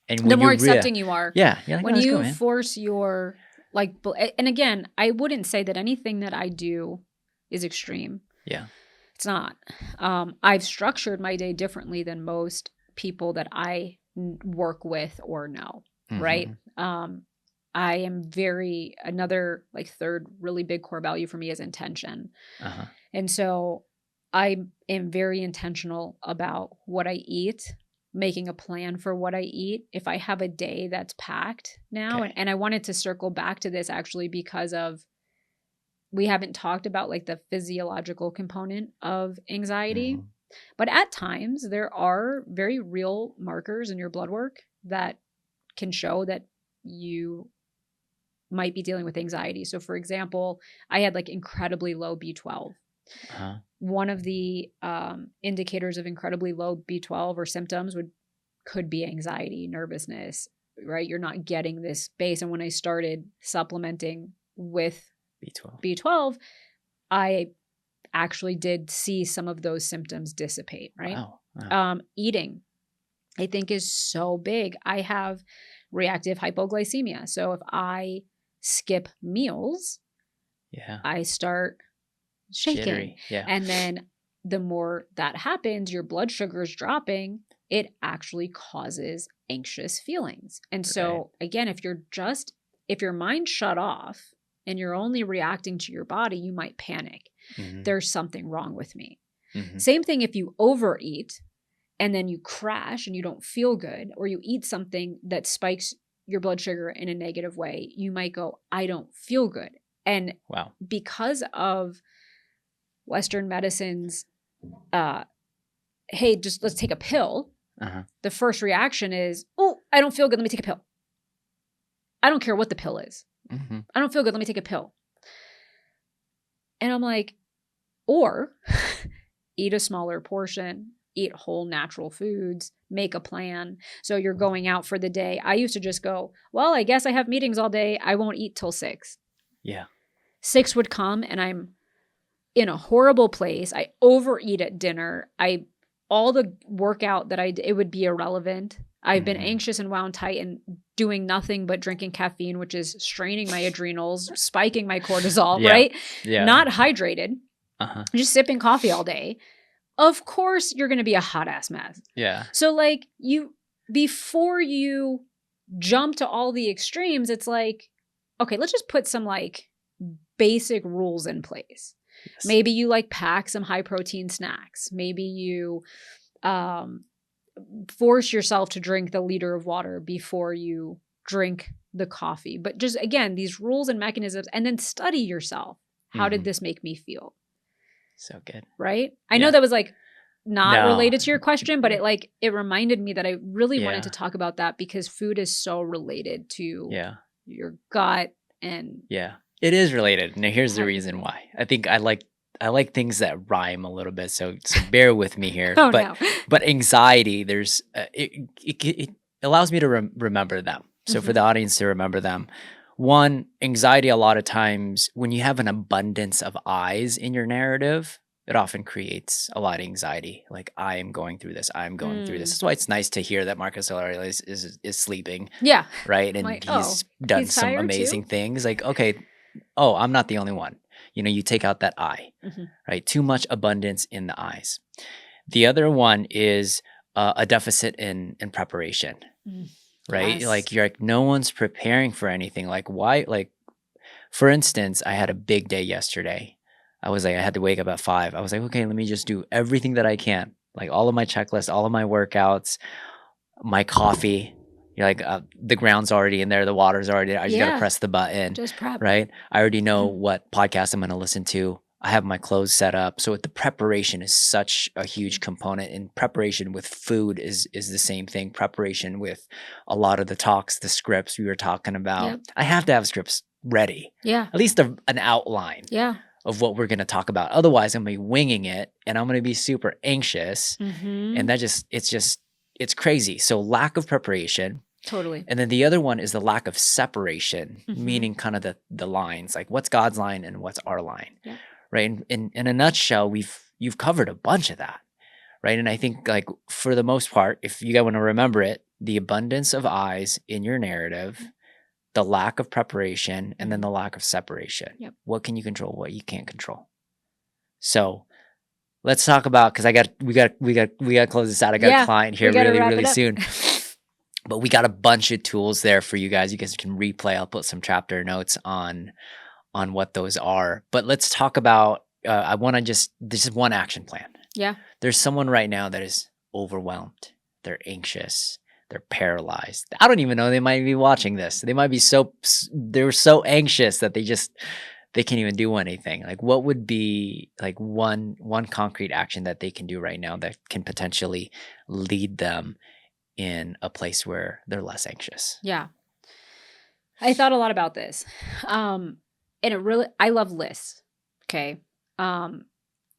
And the more accepting you are. Yeah. You're like, when let's you go, man. force your, like, and again, I wouldn't say that anything that I do is extreme. Yeah. It's not. I've structured my day differently than most people that I work with or know, right? I am another like third really big core value for me is intention. And so I am very intentional about what I eat, making a plan for what I eat. If I have a day that's packed now, and I wanted to circle back to this actually because we haven't talked about like the physiological component of anxiety. But at times, there are very real markers in your blood work that can show that you might be dealing with anxiety. So, for example, I had like incredibly low B12. One of the indicators of incredibly low B12 or symptoms could be anxiety, nervousness, right? You're not getting this base. And when I started supplementing with B12, I actually did see some of those symptoms dissipate, right? Wow. Eating, I think, is so big. I have reactive hypoglycemia. So if I skip meals, I start shaking. Jittery. Yeah. And then the more that happens, your blood sugar is dropping, it actually causes anxious feelings. And so again, if your mind shut off and you're only reacting to your body, you might panic. There's something wrong with me. Same thing if you overeat and then you crash and you don't feel good, or you eat something that spikes your blood sugar in a negative way, you might go, I don't feel good. And because of Western medicine's, hey, just let's take a pill. The first reaction is, oh, I don't feel good. Let me take a pill. I don't care what the pill is. I don't feel good. Let me take a pill. And I'm like, or eat a smaller portion, eat whole natural foods, make a plan. So you're going out for the day. I used to just go, well, I guess I have meetings all day. I won't eat till 6. Yeah. 6 would come and I'm in a horrible place. I overeat at dinner. All the workout that I did, it would be irrelevant. I've been anxious and wound tight and doing nothing but drinking caffeine, which is straining my adrenals, spiking my cortisol, right? Yeah. Not hydrated, just sipping coffee all day. Of course, you're going to be a hot ass mess. Yeah. So like before you jump to all the extremes, it's like, okay, let's just put some like basic rules in place. Yes. Maybe you like pack some high protein snacks. Maybe you force yourself to drink the liter of water before you drink the coffee. But just again, these rules and mechanisms, and then study yourself. How did this make me feel? So good. Right? I know that was like not related to your question, but it reminded me that I really wanted to talk about that because food is so related to your gut and it is related. Now here's the reason why. I think I like things that rhyme a little bit, so bear with me here. But anxiety, there's it allows me to remember them. So for the audience to remember them, one, anxiety a lot of times when you have an abundance of I's in your narrative, it often creates a lot of anxiety. Like, I am going through this. I'm going through this. That's why it's nice to hear that Marcus Aurelius is sleeping. Yeah. Right. And he's done some amazing things. Like, okay, I'm not the only one. You take out that I, right? Too much abundance in the I's. The other one is a deficit in preparation, right? Yes. Like, you're like, no one's preparing for anything. Like, why? Like, for instance, I had a big day yesterday. I had to wake up at 5. I was like, okay, let me just do everything that I can. Like, all of my checklists, all of my workouts, my coffee. You're like, the ground's already in there. The water's already there. I just got to press the button. Just prep. Right? I already know what podcast I'm going to listen to. I have my clothes set up. So the preparation is such a huge component. And preparation with food is the same thing. Preparation with a lot of the talks, the scripts we were talking about. Yep. I have to have scripts ready. Yeah. At least an outline. Yeah. Of what we're going to talk about. Otherwise, I'm going to be winging it and I'm going to be super anxious. And it's crazy. So lack of preparation. Totally. And then the other one is the lack of separation, meaning kind of the lines, like what's God's line and what's our line, right? In a nutshell, you've covered a bunch of that, right? And I think, like, for the most part, if you guys want to remember it, the abundance of I's in your narrative, the lack of preparation, and then the lack of separation. Yep. What can you control? What you can't control. So let's talk about, because we got to close this out. I got a client here really soon. But we got a bunch of tools there for you guys. You guys can replay. I'll put some chapter notes on what those are. But let's talk about, this is one action plan. Yeah. There's someone right now that is overwhelmed. They're anxious. They're paralyzed. I don't even know they might be watching this. They might be they're so anxious that they can't even do anything. Like, what would be like one concrete action that they can do right now that can potentially lead them in a place where they're less anxious? Yeah. I thought a lot about this. And I love lists. Okay.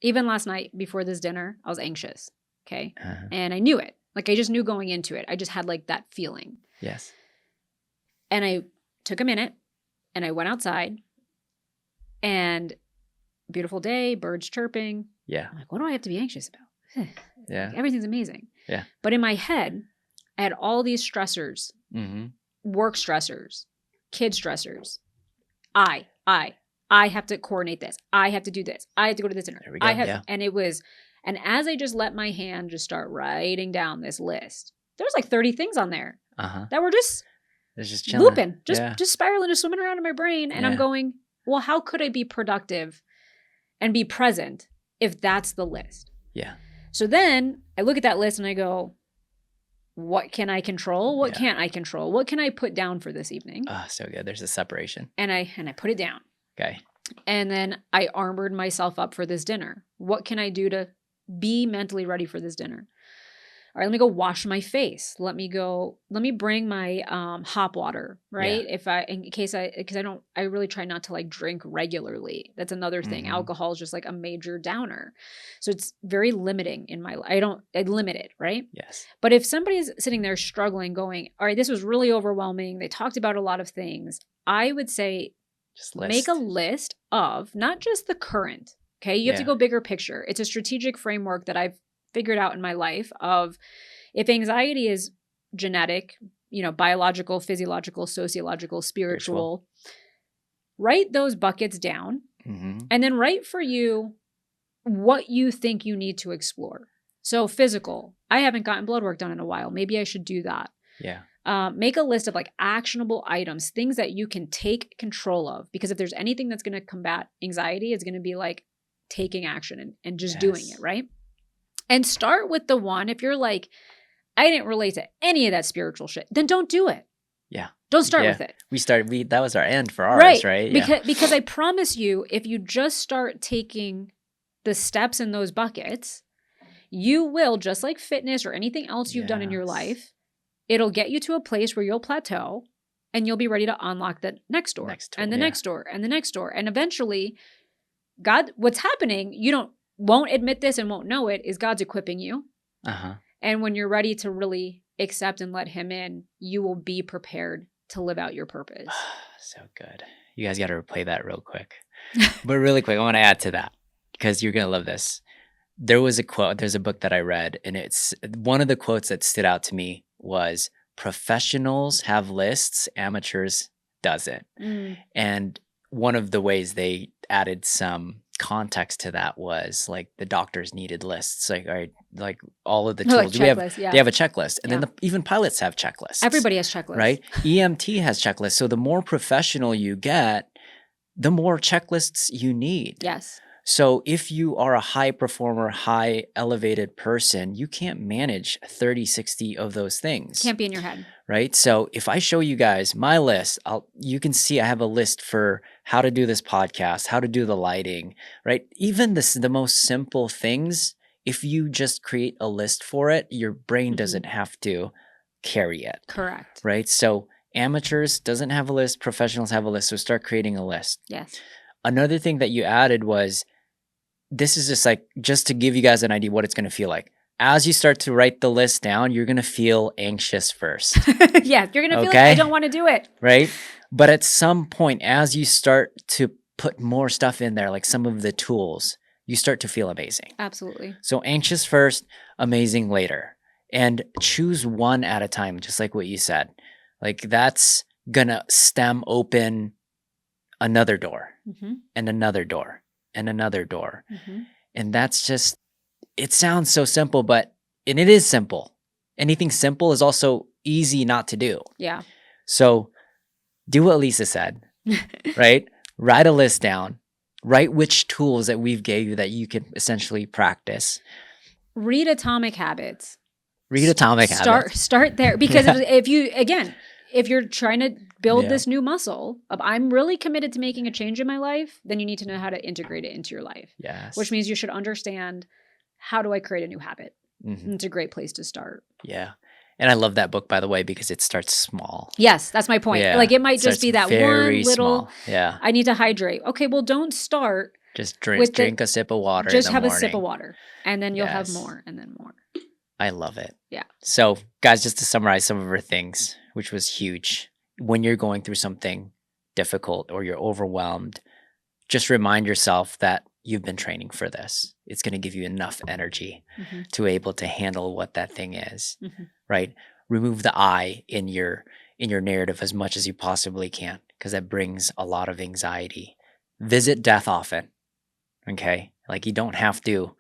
Even last night before this dinner, I was anxious. Okay. And I knew it. Like, I just knew going into it. I just had like that feeling. Yes. And I took a minute and I went outside, and beautiful day, birds chirping. Yeah. I'm like, what do I have to be anxious about? Yeah. Like, everything's amazing. Yeah. But in my head, I had all these stressors work stressors, kid stressors. I have to coordinate this. I have to do this. I have to go to this dinner. There we go. And as I just let my hand just start writing down this list, there's like 30 things on there that were just It's just chilling. looping, just spiraling, just swimming around in my brain. And I'm going, well, how could I be productive and be present if that's the list? Yeah. So then I look at that list and I go, what can I control? What can't I control? What can I put down for this evening? Oh, so good. There's a separation. And I put it down. Okay. And then I armored myself up for this dinner. What can I do to be mentally ready for this dinner? All right, let me go wash my face. Let me bring my hop water, right? Yeah. Because I really try not to like drink regularly. That's another thing. Alcohol is just like a major downer. So it's very limiting in my life. I limit it, right? Yes. But if somebody's sitting there struggling, going, all right, this was really overwhelming. They talked about a lot of things. I would say, just make a list of not just the current. Okay. You have to go bigger picture. It's a strategic framework that I've figured out in my life of if anxiety is genetic, biological, physiological, sociological, spiritual, write those buckets down and then write for you what you think you need to explore. So physical, I haven't gotten blood work done in a while. Maybe I should do that. Yeah. Make a list of like actionable items, things that you can take control of. Because if there's anything that's going to combat anxiety, it's going to be like taking action and just doing it, right? And start with the one, if you're like, I didn't relate to any of that spiritual shit, then don't do it. Yeah. Don't start with it. That was our end for ours, right? Because I promise you, if you just start taking the steps in those buckets, you will, just like fitness or anything else you've done in your life, it'll get you to a place where you'll plateau and you'll be ready to unlock the next door and the next door and the next door. And eventually, what's happening, won't admit this and won't know it, is God's equipping you. And when you're ready to really accept and let him in, you will be prepared to live out your purpose. So good. You guys got to replay that real quick. But really quick, I want to add to that because you're going to love this. There's a book that I read, and it's one of the quotes that stood out to me was, professionals have lists, amateurs doesn't. And one of the ways they added some context to that was like the doctors needed lists, like, all right, like all of the tools. They have a checklist, and then even pilots have checklists. Everybody has checklists, right? EMT has checklists. So the more professional you get, the more checklists you need. Yes. So if you are a high performer, high elevated person, you can't manage 30, 60 of those things. Can't be in your head. Right? So if I show you guys my list, you can see I have a list for how to do this podcast, how to do the lighting, right? Even the most simple things, if you just create a list for it, your brain doesn't have to carry it. Correct. Right? So amateurs doesn't have a list, professionals have a list. So start creating a list. Yes. Another thing that you added was, this is just to give you guys an idea what it's going to feel like. As you start to write the list down, you're going to feel anxious first. Yeah, you're going to feel like, I don't want to do it. Right? But at some point, as you start to put more stuff in there, like some of the tools, you start to feel amazing. Absolutely. So anxious first, amazing later. And choose one at a time, just like what you said. Like that's going to stem open another door and another door and another door. And that's just, it sounds so simple, and it is simple. Anything simple is also easy not to do. Yeah. So do what Lisa said, right? Write a list down, write which tools that we've gave you that you can essentially practice. Read Atomic Habits. Start there. Because if you're trying to build this new muscle of, I'm really committed to making a change in my life, then you need to know how to integrate it into your life. Yes. Which means you should understand, how do I create a new habit? It's a great place to start. Yeah. And I love that book, by the way, because it starts small. Yes, that's my point. Yeah. Like it might just be that one little, small. Yeah. I need to hydrate. Okay, well, don't start. Just drink a sip of water. Just in the have morning. a sip of water, and then you'll have more, and then more. I love it. Yeah. So, guys, just to summarize some of our things, which was huge. When you're going through something difficult or you're overwhelmed, just remind yourself that you've been training for this. It's going to give you enough energy to be able to handle what that thing is, right? Remove the I in your in your narrative as much as you possibly can, because that brings a lot of anxiety. Visit death often. Okay? Like, you don't have to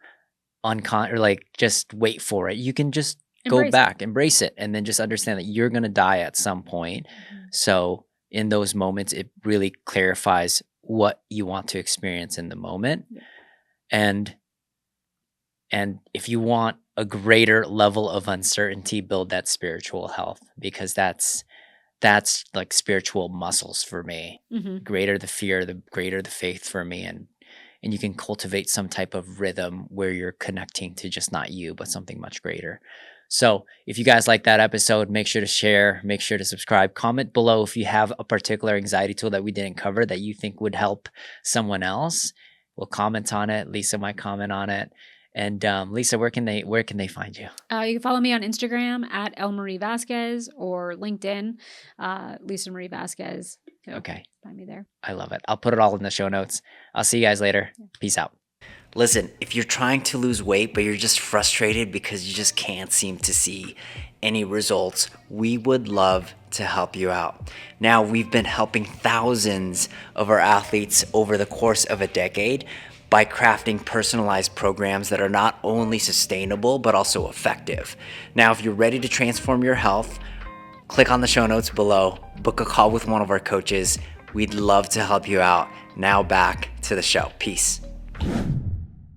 or like just wait for it. You can just go Embrace it. back, embrace it, and then just understand that you're going to die at some point. So in those moments, it really clarifies what you want to experience in the moment. And if you want a greater level of uncertainty, build that spiritual health, because that's like spiritual muscles for me. Greater the fear, the greater the faith for me. And you can cultivate some type of rhythm where you're connecting to just not you, but something much greater. So if you guys like that episode, make sure to share, make sure to subscribe, comment below if you have a particular anxiety tool that we didn't cover that you think would help someone else. We'll comment on it. Lisa might comment on it. And Lisa, where can they find you? You can follow me on Instagram at Elmarie Vasquez, or LinkedIn, Lisa Marie Vasquez. So Okay. Find me there. I love it. I'll put it all in the show notes. I'll see you guys later. Peace out. Listen, if you're trying to lose weight, but you're just frustrated because you just can't seem to see any results, we would love to help you out. Now, we've been helping thousands of our athletes over the course of a decade by crafting personalized programs that are not only sustainable, but also effective. Now, if you're ready to transform your health, click on the show notes below, book a call with one of our coaches. We'd love to help you out. Now back to the show. Peace.